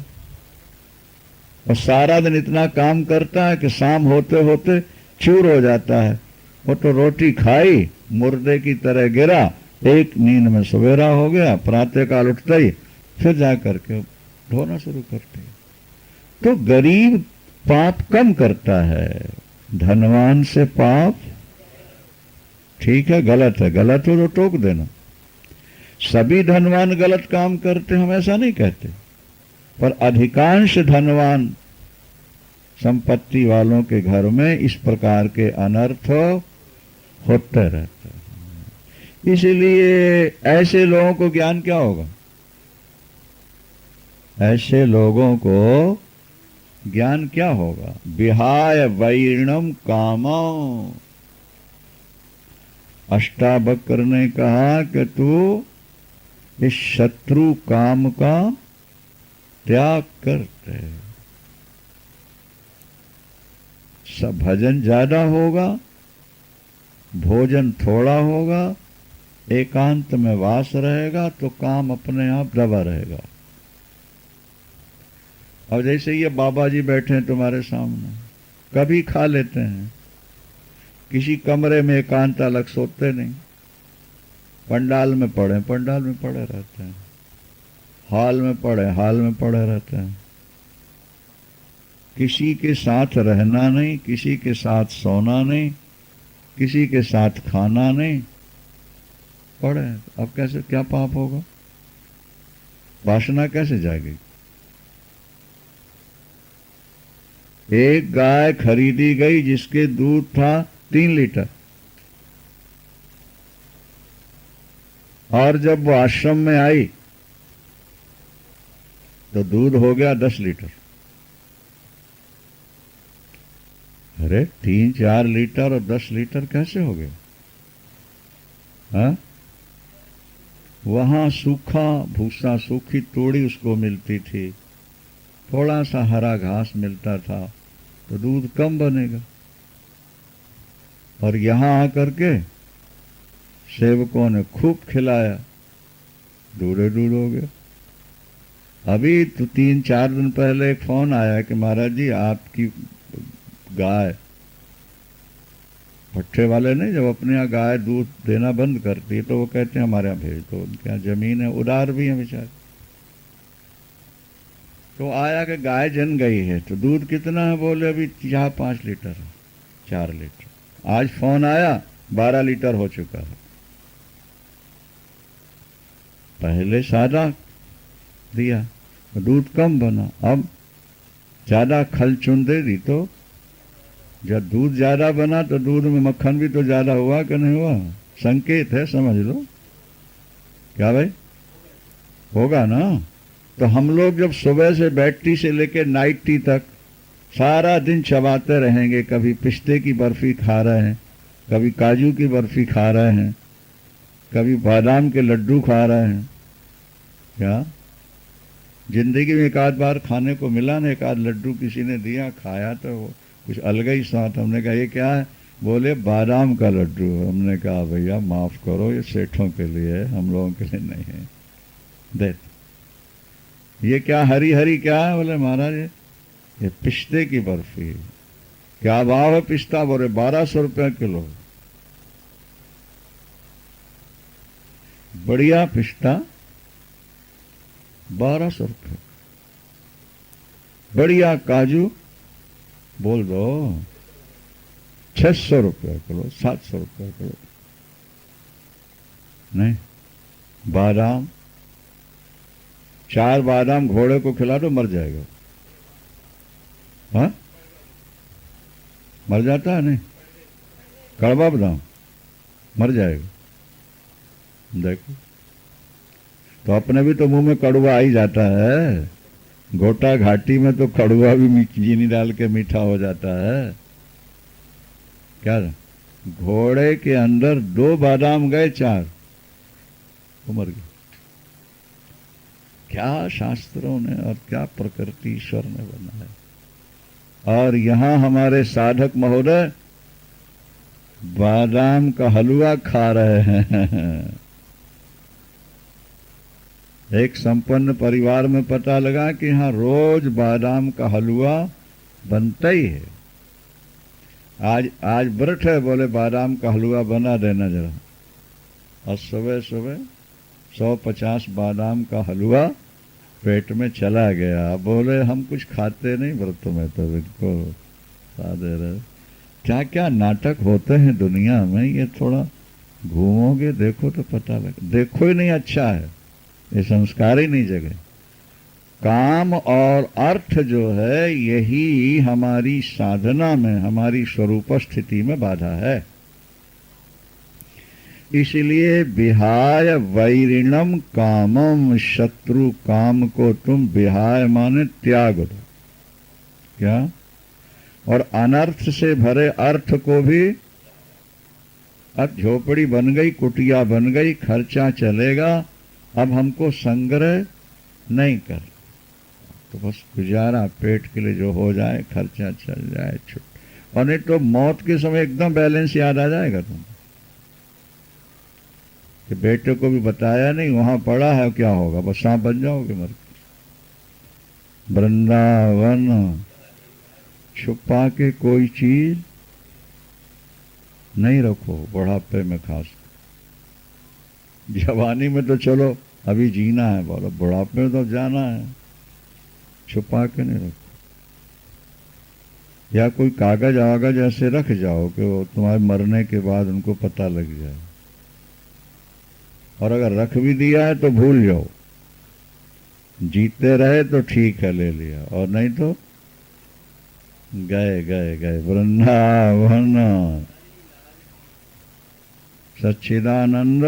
और सारा दिन इतना काम करता है कि शाम होते होते चूर हो जाता है। वो तो रोटी खाई, मुर्दे की तरह गिरा, एक नींद में सवेरा हो गया, प्रातःकाल उठता ही फिर जा करके ढोना शुरू करते। तो गरीब पाप कम करता है, धनवान से पाप, ठीक है गलत है, गलत हो तो टोक देना। सभी धनवान गलत काम करते, हम ऐसा नहीं कहते, पर अधिकांश धनवान संपत्ति वालों के घर में इस प्रकार के अनर्थ होते रहते हैं। इसलिए ऐसे लोगों को ज्ञान क्या होगा? ऐसे लोगों को ज्ञान क्या होगा? विहाय वैरिणम कामो। अष्टावक्र ने कहा कि तू इस शत्रु काम का त्याग करते, सब भजन ज्यादा होगा, भोजन थोड़ा होगा, एकांत में वास रहेगा तो काम अपने आप दबा रहेगा। अब जैसे ये बाबा जी बैठे हैं तुम्हारे सामने, कभी खा लेते हैं, किसी कमरे में एकांत अलग सोते नहीं, पंडाल में पड़े रहते हैं, हाल में पड़े रहते हैं, किसी के साथ रहना नहीं, किसी के साथ सोना नहीं, किसी के साथ खाना नहीं, पड़े। अब कैसे, क्या पाप होगा? वासना कैसे जाएगी? एक गाय खरीदी गई जिसके दूध था 3 लीटर, और जब वो आश्रम में आई तो दूध हो गया 10 लीटर। अरे 3-4 लीटर और 10 लीटर कैसे हो गए? हाँ, वहां सूखा भूसा, सूखी तोड़ी उसको मिलती थी, थोड़ा सा हरा घास मिलता था, तो दूध कम बनेगा। और यहां आकर के सेवकों ने खूब खिलाया, दूध हो गया। अभी तो 3-4 दिन पहले एक फोन आया कि महाराज जी आपकी गाय, भट्ठे वाले ने जब अपने यहाँ गाय दूध देना बंद करती है तो वो कहते हैं हमारे यहाँ भेज दो, उनके यहाँ जमीन है, उदार भी है बेचारे। तो आया कि गाय जन गई है, तो दूध कितना है? बोले अभी 4-5 लीटर है, 4 लीटर। आज फोन आया 12 लीटर हो चुका है। पहले सादा दिया तो दूध कम बना, अब ज्यादा खल चुन दे दी तो जब दूध ज्यादा बना तो दूध में मक्खन भी तो ज्यादा हुआ कि नहीं हुआ? संकेत है, समझ लो। क्या भाई? होगा ना। तो हम लोग जब सुबह से बैटरी से लेकर नाइट टी तक सारा दिन चबाते रहेंगे, कभी पिस्ते की बर्फी खा रहे हैं, कभी काजू की बर्फी खा रहे हैं, कभी बादाम के लड्डू खा रहे हैं, क्या जिंदगी में एक आध बार खाने को मिला ना, एक आध लड्डू किसी ने दिया, खाया तो वो कुछ अलग ही स्वाद। हमने कहा ये क्या है? बोले बादाम का लड्डू। हमने कहा भैया माफ करो, ये सेठों के लिए है, हम लोगों के लिए नहीं है। दे ये क्या हरी हरी क्या है? बोले महाराज ये पिस्ते की बर्फी है। क्या भाव है पिस्ता? बोले 1200 रुपये किलो। बढ़िया पिस्ता 1200 रुपये, बढ़िया काजू बोल दो 600 रुपये किलो, 700 रुपये किलो। नहीं, बादाम 4 बादाम घोड़े को खिला दो मर जाएगा। हाँ, मर जाता है? नहीं, कड़वा बादाम मर जाएगा। देखो तो अपने भी तो मुंह में कड़वा आ ही जाता है। गोटा घाटी में तो कड़वा भी चीनी डाल के मीठा हो जाता है। क्या घोड़े के अंदर 2 बादाम गए, 4 वो मर गए। क्या शास्त्रों ने और क्या प्रकृति ईश्वर ने बनाया। और यहां हमारे साधक महोदय बादाम का हलवा खा रहे हैं। एक संपन्न परिवार में पता लगा कि यहाँ रोज बादाम का हलवा बनता ही है। आज आज व्रत है, बोले बादाम का हलवा बना देना जरा। और सुबह सुबह 150 बादाम का हलवा पेट में चला गया। बोले हम कुछ खाते नहीं व्रत में, तो इनको खा दे रहे। क्या क्या नाटक होते हैं दुनिया में, ये थोड़ा घूमोगे देखो तो पता लगे। देखो ही नहीं अच्छा है, ये संस्कार ही नहीं जगे। काम और अर्थ जो है यही हमारी साधना में, हमारी स्वरूप स्थिति में बाधा है। इसलिए विहाय वैरिणम कामम, शत्रु काम को तुम विहाय माने त्याग दो। क्या? और अनर्थ से भरे अर्थ को भी, अब झोपड़ी बन गई, कुटिया बन गई, खर्चा चलेगा, अब हमको संग्रह नहीं कर, तो बस गुजारा पेट के लिए जो हो जाए, खर्चा चल जाए, छुट। और नहीं तो मौत के समय एकदम बैलेंस याद आ जाएगा तुम कि बेटे को भी बताया नहीं, वहां पड़ा है, क्या होगा, बस सांप बन जाओगे मर के। वृंदावन छुपा के कोई चीज नहीं रखो, बुढ़ापे में खास। जवानी में तो चलो अभी जीना है, बोलो बुढ़ापे में तो जाना है, छुपा के नहीं रखो। या कोई कागज आगज ऐसे रख जाओ कि वो तुम्हारे मरने के बाद उनको पता लग जाए। और अगर रख भी दिया है तो भूल जाओ, जीते रहे तो ठीक है ले लिया, और नहीं तो गए गए गए। वृंदावन सच्चिदानंद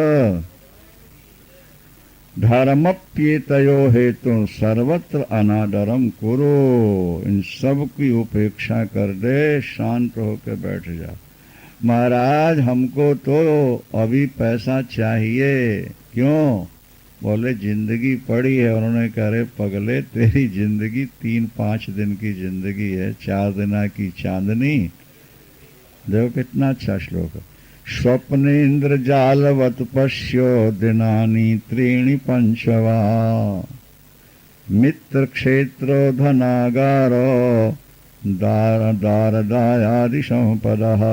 धर्मप्येतयो हेतु सर्वत्र अनादरम कुरु। इन सब की उपेक्षा कर दे, शांत होकर बैठ जा। महाराज हमको तो अभी पैसा चाहिए। क्यों? बोले जिंदगी पड़ी है। उन्होंने कहा रे पगले, तेरी जिंदगी 3-5 दिन की जिंदगी है, 4 दिना की चांदनी। देखो कितना अच्छा श्लोक है। स्वप्नेन्द्र जालवत पश्यो दिनानि त्रीणि पंचवा, मित्र क्षेत्रो धनागारो दारदायादि संपदः।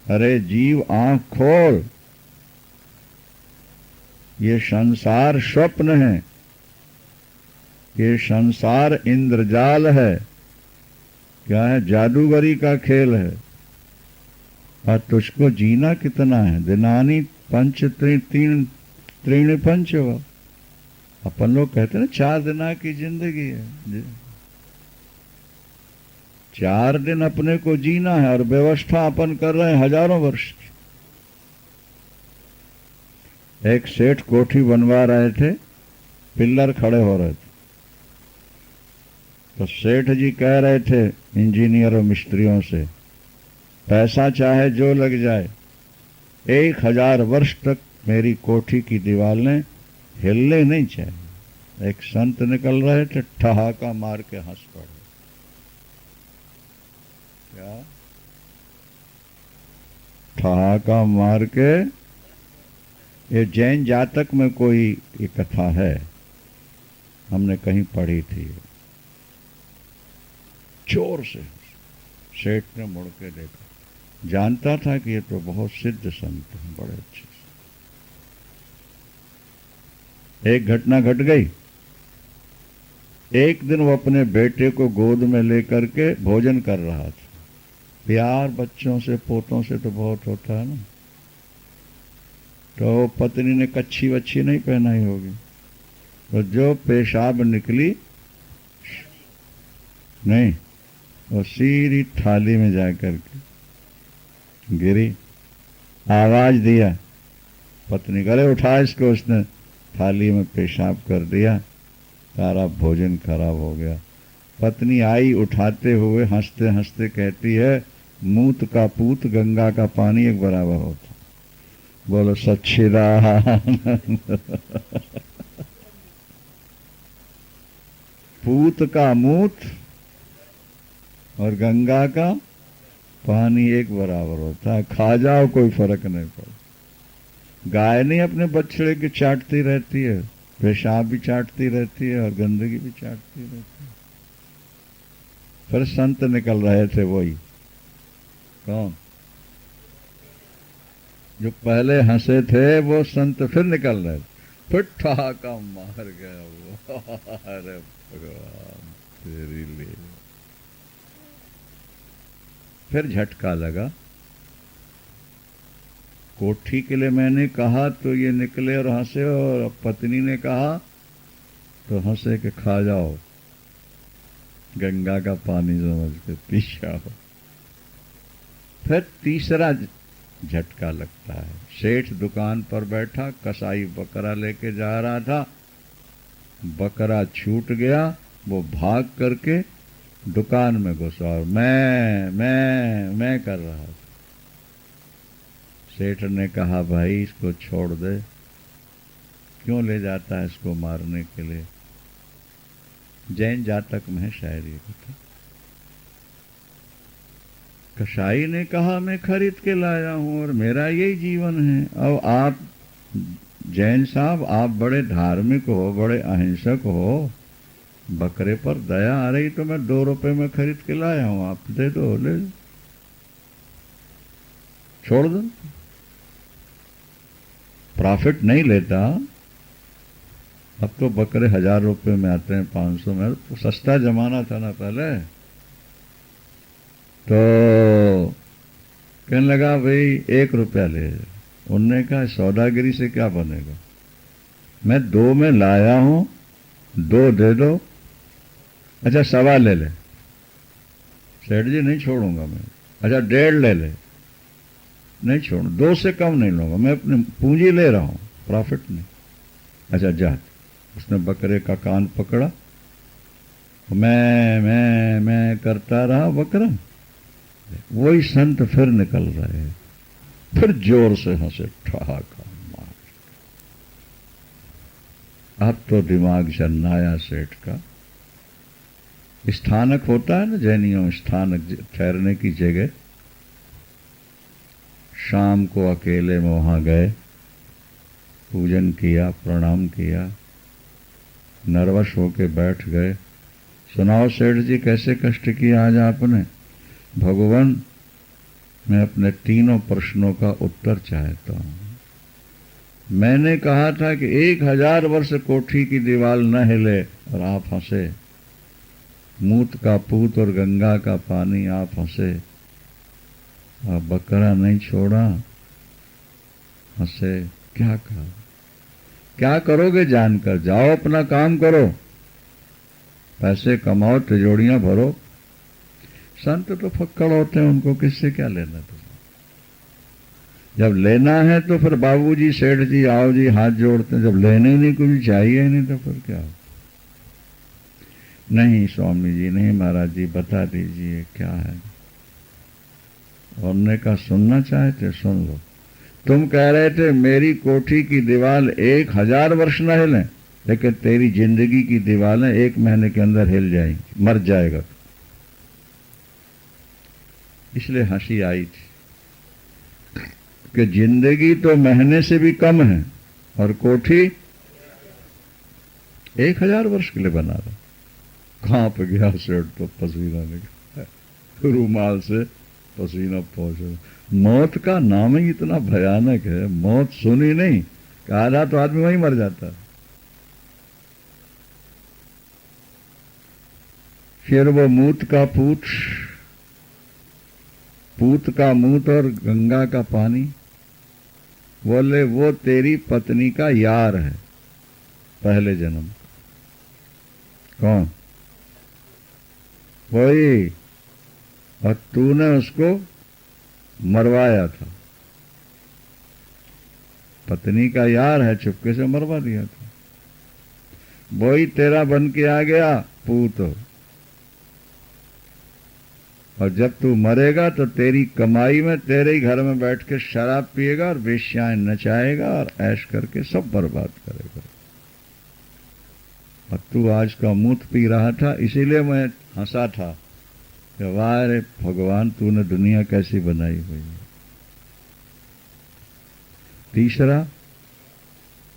अरे जीव आंख खोल, ये संसार स्वप्न है, ये संसार इंद्रजाल है। क्या है? जादूगरी का खेल है। और तुझको जीना कितना है? दिनानी पंच त्रीण पंच। अपन लोग कहते हैं ना 4 दिना की जिंदगी है। 4 दिन अपने को जीना है, और व्यवस्था अपन कर रहे हैं हजारों वर्ष की। एक सेठ कोठी बनवा रहे थे, पिल्लर खड़े हो रहे थे, तो सेठ जी कह रहे थे इंजीनियर और मिस्त्रियों से, पैसा चाहे जो लग जाए, 1000 वर्ष तक मेरी कोठी की दीवारें हिलने नहीं चाहिए। एक संत निकल रहे थे, ठहाका मार के हंस पड़े। क्या? ठहाका मार के। ये जैन जातक में कोई ये कथा है, हमने कहीं पढ़ी थी। चोर से सेठ ने मुड़ के देखा, जानता था कि ये तो बहुत सिद्ध संत हैं, बड़े अच्छे। एक घटना घट गई। एक दिन वो अपने बेटे को गोद में लेकर के भोजन कर रहा था। प्यार बच्चों से, पोतों से तो बहुत होता है ना। तो पत्नी ने कच्छी वच्छी नहीं पहनाई होगी, तो जो पेशाब निकली नहीं, वो सीधी थाली में जाकर के गिरी। आवाज दिया, पत्नी करे उठा इसको। उसने थाली में पेशाब कर दिया, सारा भोजन खराब हो गया। पत्नी आई उठाते हुए, हंसते हंसते कहती है, मूत का पूत गंगा का पानी एक बराबर होता। बोलो सच्चिदानंद। पूत का मूत और गंगा का पानी एक बराबर होता है, खा जाओ कोई फर्क नहीं पड़ता। गाय नहीं अपने बछड़े की चाटती रहती है, पेशाब भी चाटती रहती है और गंदगी भी चाटती रहती है। फिर संत निकल रहे थे, वही कौन जो पहले हंसे थे वो संत फिर निकल रहे थे, फिर ठहाका मार गया वो। अरे भगवान तेरी ले। फिर झटका लगा, कोठी के लिए मैंने कहा तो ये निकले और हंसे, और पत्नी ने कहा तो हंसे कि खा जाओ, गंगा का पानी समझ के पी जाओ। फिर तीसरा झटका लगता है। सेठ दुकान पर बैठा, कसाई बकरा लेके जा रहा था, बकरा छूट गया, वो भाग करके दुकान में घुसा और मैं कर रहा था। सेठ ने कहा भाई इसको छोड़ दे, क्यों ले जाता है इसको मारने के लिए। जैन जातक में है शायद ये कथा। कसाई ने कहा मैं खरीद के लाया हूं और मेरा यही जीवन है। अब आप जैन साहब, आप बड़े धार्मिक हो, बड़े अहिंसक हो, बकरे पर दया आ रही तो मैं 2 रुपए में खरीद के लाया हूं, आप दे दो, ले लो, छोड़ दो। प्रॉफिट नहीं लेता। अब तो बकरे 1000 रुपए में आते हैं, 500 में, तो सस्ता जमाना था ना पहले। तो कहने लगा भाई 1 रुपया ले। उनने कहा सौदागिरी से क्या बनेगा, मैं 2 में लाया हूं, 2 दे दो। अच्छा 1.25 ले ले। सेठ जी नहीं छोड़ूंगा मैं। अच्छा 1.5 ले ले। नहीं छोड़, 2 से कम नहीं लूंगा, मैं अपनी पूंजी ले रहा हूं, प्रॉफिट नहीं। अच्छा जा। उसने बकरे का कान पकड़ा, मैं करता रहा बकरा। वही संत फिर निकल रहे हैं, फिर जोर से हंसे, ठहाका मार। अब तो दिमाग जन्नाया सेठ का। स्थानक होता है ना जैनियों, स्थानक ठहरने की जगह। शाम को अकेले में वहां गए, पूजन किया, प्रणाम किया, नर्वस होके बैठ गए। सुनाओ सेठ जी कैसे कष्ट किया आज आपने। भगवान मैं अपने 3 प्रश्नों का उत्तर चाहता हूं। मैंने कहा था कि 1000 वर्ष कोठी की दीवार न हिले और आप हंसे। मूत का पूत और गंगा का पानी, आप हंसे। आप बकरा नहीं छोड़ा, हंसे। क्या कहा, क्या करोगे जानकर, जाओ अपना काम करो, पैसे कमाओ, तिजोड़ियां भरो। संत तो फक्कड़ होते हैं, उनको किससे क्या लेना। तो जब लेना है तो फिर बाबूजी सेठ जी आओ जी हाथ जोड़ते हैं, जब लेने ही नहीं, कुछ चाहिए नहीं तो फिर क्या। नहीं स्वामी जी, नहीं महाराज जी, बता दीजिए क्या है। उन्होंने कहा सुनना चाहते सुन लो। तुम कह रहे थे मेरी कोठी की दीवार 1000 वर्ष न हिले, लेकिन तेरी जिंदगी की दीवारें 1 महीने के अंदर हिल जाएंगी, मर जाएगा। इसलिए हंसी आई थी कि जिंदगी तो महीने से भी कम है और कोठी 1000 वर्ष के लिए बना रहा। कांप गया सेठ तो, पसीना निकला, रूमाल से पसीना पहुंच। मौत का नाम ही इतना भयानक है, मौत सुनी नहीं, आधा तो आदमी वहीं मर जाता। फिर वो मूत का पूत, पूत का मूत और गंगा का पानी। बोले वो तेरी पत्नी का यार है पहले जन्म। कौन? वही, और तूने उसको मरवाया था। पत्नी का यार है, चुपके से मरवा दिया था। वही तेरा बन के आ गया पूत। और जब तू मरेगा तो तेरी कमाई में तेरे ही घर में बैठ के शराब पिएगा और वेश्याएं नचाएगा और ऐश करके सब बर्बाद करेगा। और तू आज का मूत पी रहा था, इसीलिए मैं हंसा था कि वाह रे भगवान, तूने दुनिया कैसी बनाई हुई है। तीसरा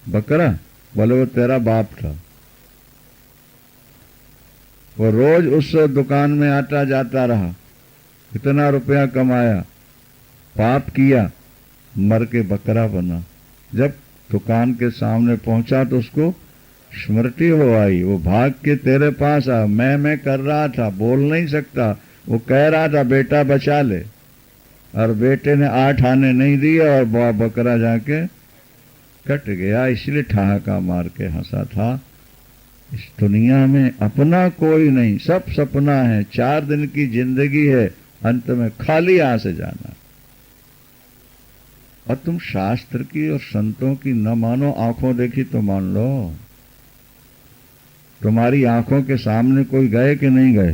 बकरा, बोले वो तेरा बाप था, वो रोज उस दुकान में आता जाता रहा, इतना रुपया कमाया, पाप किया, मर के बकरा बना। जब दुकान के सामने पहुंचा तो उसको स्मृति हो आई, वो भाग के तेरे पास आ, मैं कर रहा था, बोल नहीं सकता, वो कह रहा था बेटा बचा ले, और बेटे ने 8 आने नहीं दिए और बकरा जाके कट गया, इसलिए ठहाका मार के हंसा था। इस दुनिया में अपना कोई नहीं, सब सपना है, 4 दिन की जिंदगी है, अंत में खाली यहां से जाना। और तुम शास्त्र की और संतों की न मानो, आंखों देखी तो मान लो। तुम्हारी आंखों के सामने कोई गए कि नहीं गए?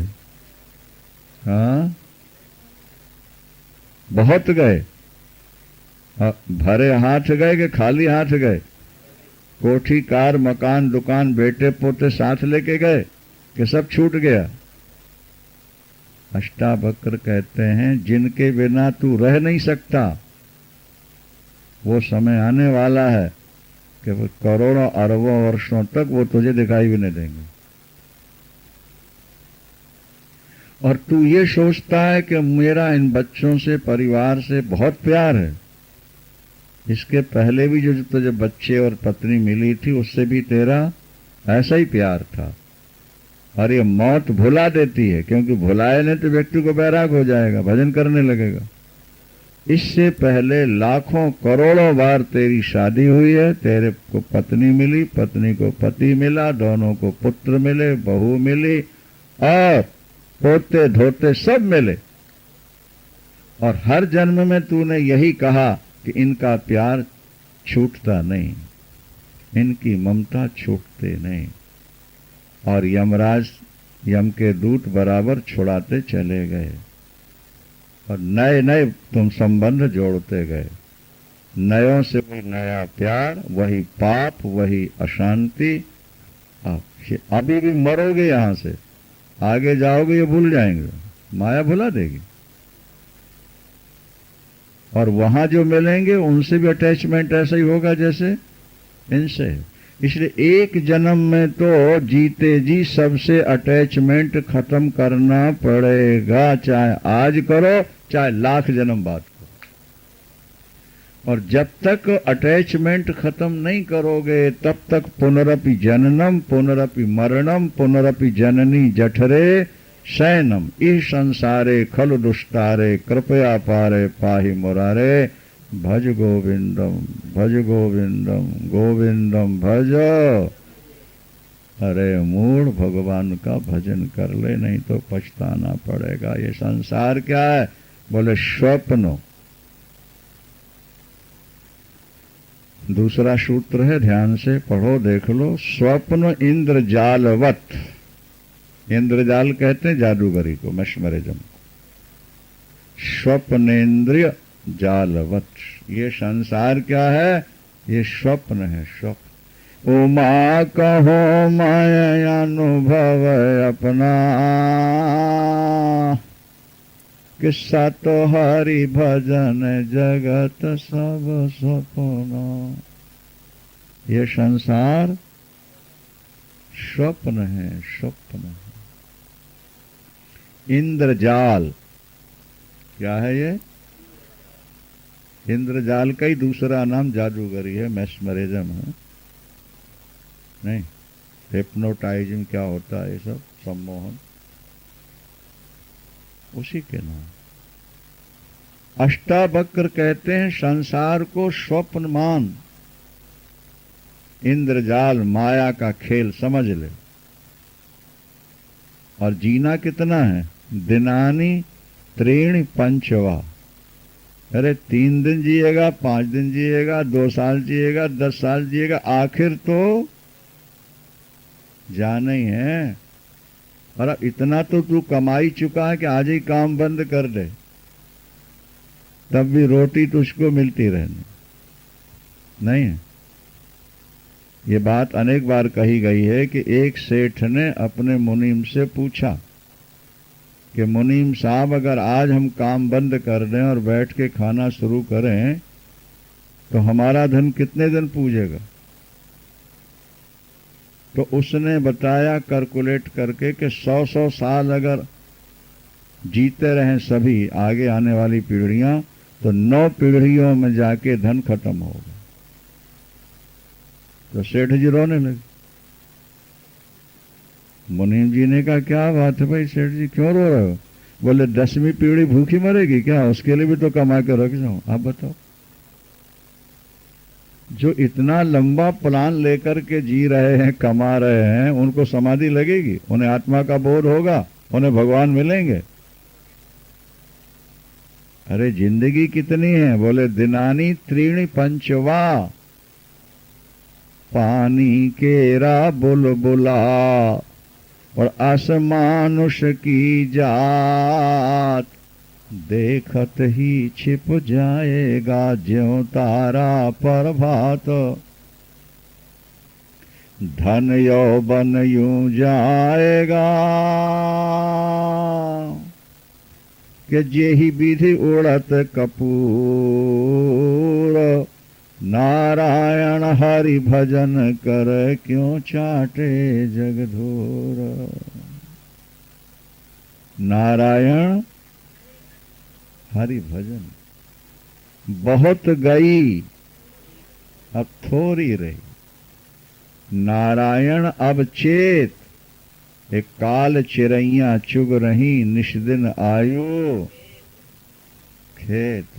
हाँ, बहुत गए। भरे हाथ गए कि खाली हाथ गए? कोठी, कार, मकान, दुकान, बेटे पोते साथ लेके गए कि सब छूट गया? अष्टावक्र कहते हैं जिनके बिना तू रह नहीं सकता, वो समय आने वाला है कि वो करोड़ों अरबों वर्षों तक वो तुझे दिखाई भी नहीं देंगे। और तू ये सोचता है कि मेरा इन बच्चों से, परिवार से बहुत प्यार है। इसके पहले भी जो तुझे बच्चे और पत्नी मिली थी, उससे भी तेरा ऐसा ही प्यार था। और ये मौत भुला देती है, क्योंकि भुलाए नहीं तो व्यक्ति को बैराग हो जाएगा, भजन करने लगेगा। इससे पहले लाखों करोड़ों बार तेरी शादी हुई है, तेरे को पत्नी मिली, पत्नी को पति मिला, दोनों को पुत्र मिले, बहू मिली, और पोते धोते सब मिले। और हर जन्म में तूने यही कहा कि इनका प्यार छूटता नहीं, इनकी ममता छूटते नहीं। और यमराज, यम के दूत बराबर छुड़ाते चले गए, और नए नए तुम संबंध जोड़ते गए। नयों से भी नया प्यार, वही पाप, वही अशांति। अभी भी मरोगे, यहां से आगे जाओगे ये भूल जाएंगे, माया भुला देगी। और वहां जो मिलेंगे उनसे भी अटैचमेंट ऐसा ही होगा जैसे इनसे। इसलिए एक जन्म में तो जीते जी सबसे अटैचमेंट खत्म करना पड़ेगा, चाहे आज करो चाहे लाख जन्म बाद करो। और जब तक अटैचमेंट खत्म नहीं करोगे तब तक पुनरपि जननम पुनरपि मरणम पुनरपि जननी जठरे शयनम इह संसारे खलु दुष्टारे कृपया पारे पाहि मुरारे भज गोविंदम गोविंदम भज। अरे मूढ़, भगवान का भजन कर ले, नहीं तो पछताना पड़ेगा। ये संसार क्या है? बोले स्वप्न। दूसरा सूत्र है, ध्यान से पढ़ो, देख लो। स्वप्न इंद्रजालवत। इंद्रजाल कहते हैं जादूगरी को, मैस्मरिज्म। स्वप्नेन्द्रिय जालवत। ये संसार क्या है? ये स्वप्न है, स्वप्न। उमा कहो माया अनुभव अपना, किस्सा तो हरि भजन जगत सब सपना। ये संसार स्वप्न है, स्वप्न है। इंद्रजाल क्या है? ये इंद्रजाल का ही दूसरा नाम जादूगरी है, मैस्मरिज्म है। नहीं, हिप्नोटाइजिंग क्या होता है? ये सब सम्मोहन, उसी के नाम। अष्टावक्र कहते हैं संसार को स्वप्न मान, इंद्रजाल माया का खेल समझ ले। और जीना कितना है? दिनानी त्रीणि पंचवा। अरे 3 दिन जिएगा, 5 दिन जिएगा, 2 साल जिएगा, 10 साल जिएगा, आखिर तो जाना ही है। और अब इतना तो तू कमाई चुका है कि आज ही काम बंद कर दे, तब भी रोटी तुझको मिलती रहनी नहीं है। ये बात अनेक बार कही गई है कि एक सेठ ने अपने मुनीम से पूछा कि मुनीम साहब अगर आज हम काम बंद कर दें और बैठ के खाना शुरू करें तो हमारा धन कितने दिन पूजेगा। तो उसने बताया कैलकुलेट करके कि 100 साल अगर जीते रहें सभी आगे आने वाली पीढ़ियां तो 9 पीढ़ियों में जाके धन खत्म होगा। तो सेठ जी रोने लगे। मुनीम जी ने कहा क्या बात है भाई सेठ जी क्यों रो रहे हो। बोले 10वीं पीढ़ी भूखी मरेगी क्या, उसके लिए भी तो कमा के रख जाऊं। आप बताओ, जो इतना लंबा प्लान लेकर के जी रहे हैं कमा रहे हैं उनको समाधि लगेगी, उन्हें आत्मा का बोध होगा, उन्हें भगवान मिलेंगे। अरे जिंदगी कितनी है। बोले दिनानी त्रीणि पंचवा, पानी केरा बुलबुला और आसमानुष की जात, देखत ही छिप जाएगा ज्यों तारा प्रभात। धन यौवन यूं जाएगा कि जेहि विधि उड़त कपूर, नारायण हरि भजन कर क्यों चाटे जगधूर। नारायण हरि भजन बहुत गई अब थोड़ी रही। नारायण अब चेत, एक काल चिरैया चुग रही, निष्दिन आयु खेत।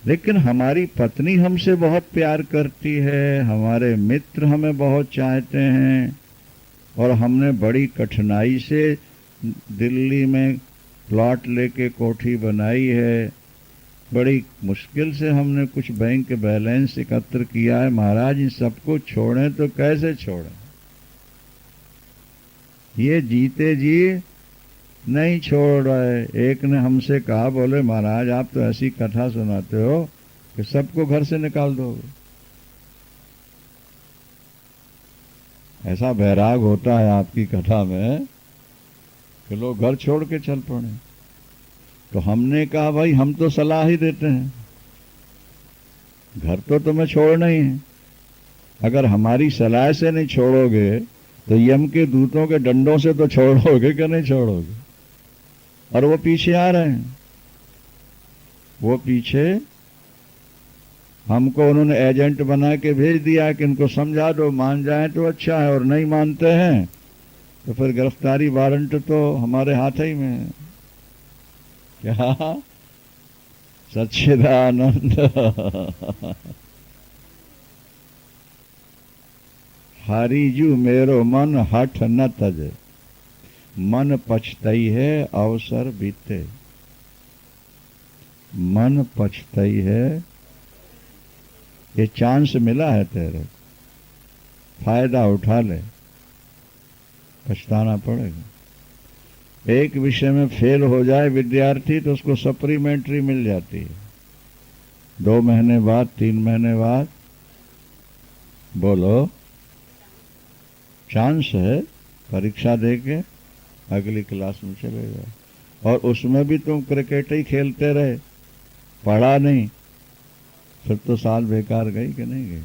लेकिन हमारी पत्नी हमसे बहुत प्यार करती है, हमारे मित्र हमें बहुत चाहते हैं और हमने बड़ी कठिनाई से दिल्ली में प्लॉट लेके कोठी बनाई है, बड़ी मुश्किल से हमने कुछ बैंक बैलेंस एकत्र किया है। महाराज इन सबको छोड़ें तो कैसे छोड़ें। ये जीते जी नहीं छोड़ रहे। एक ने हमसे कहा, बोले महाराज आप तो ऐसी कथा सुनाते हो कि सबको घर से निकाल दोगे। ऐसा बैराग होता है आपकी कथा में कि लोग घर छोड़ के चल पड़े। तो हमने कहा भाई हम तो सलाह ही देते हैं, घर तो तुम्हें छोड़ना ही है। अगर हमारी सलाह से नहीं छोड़ोगे तो यम के दूतों के डंडों से तो छोड़ोगे कि नहीं छोड़ोगे। और वो पीछे आ रहे हैं, वो पीछे हमको उन्होंने एजेंट बना के भेज दिया कि इनको समझा दो, मान जाए तो अच्छा है और नहीं मानते हैं तो फिर गिरफ्तारी वारंट तो हमारे हाथ ही में है। क्या सच्चिदानंद हरिजू मेरो मन हठ न तजे, मन पछतई है अवसर बीते। मन पछतई है, ये चांस मिला है तेरे, फायदा उठा ले, पछताना पड़ेगा। एक विषय में फेल हो जाए विद्यार्थी तो उसको सप्लीमेंट्री मिल जाती है 2 महीने बाद 3 महीने बाद। बोलो, चांस है, परीक्षा देके अगली क्लास में चले जाओ। और उसमें भी तुम क्रिकेट ही खेलते रहे, पढ़ा नहीं, फिर तो साल बेकार गई कि नहीं गई।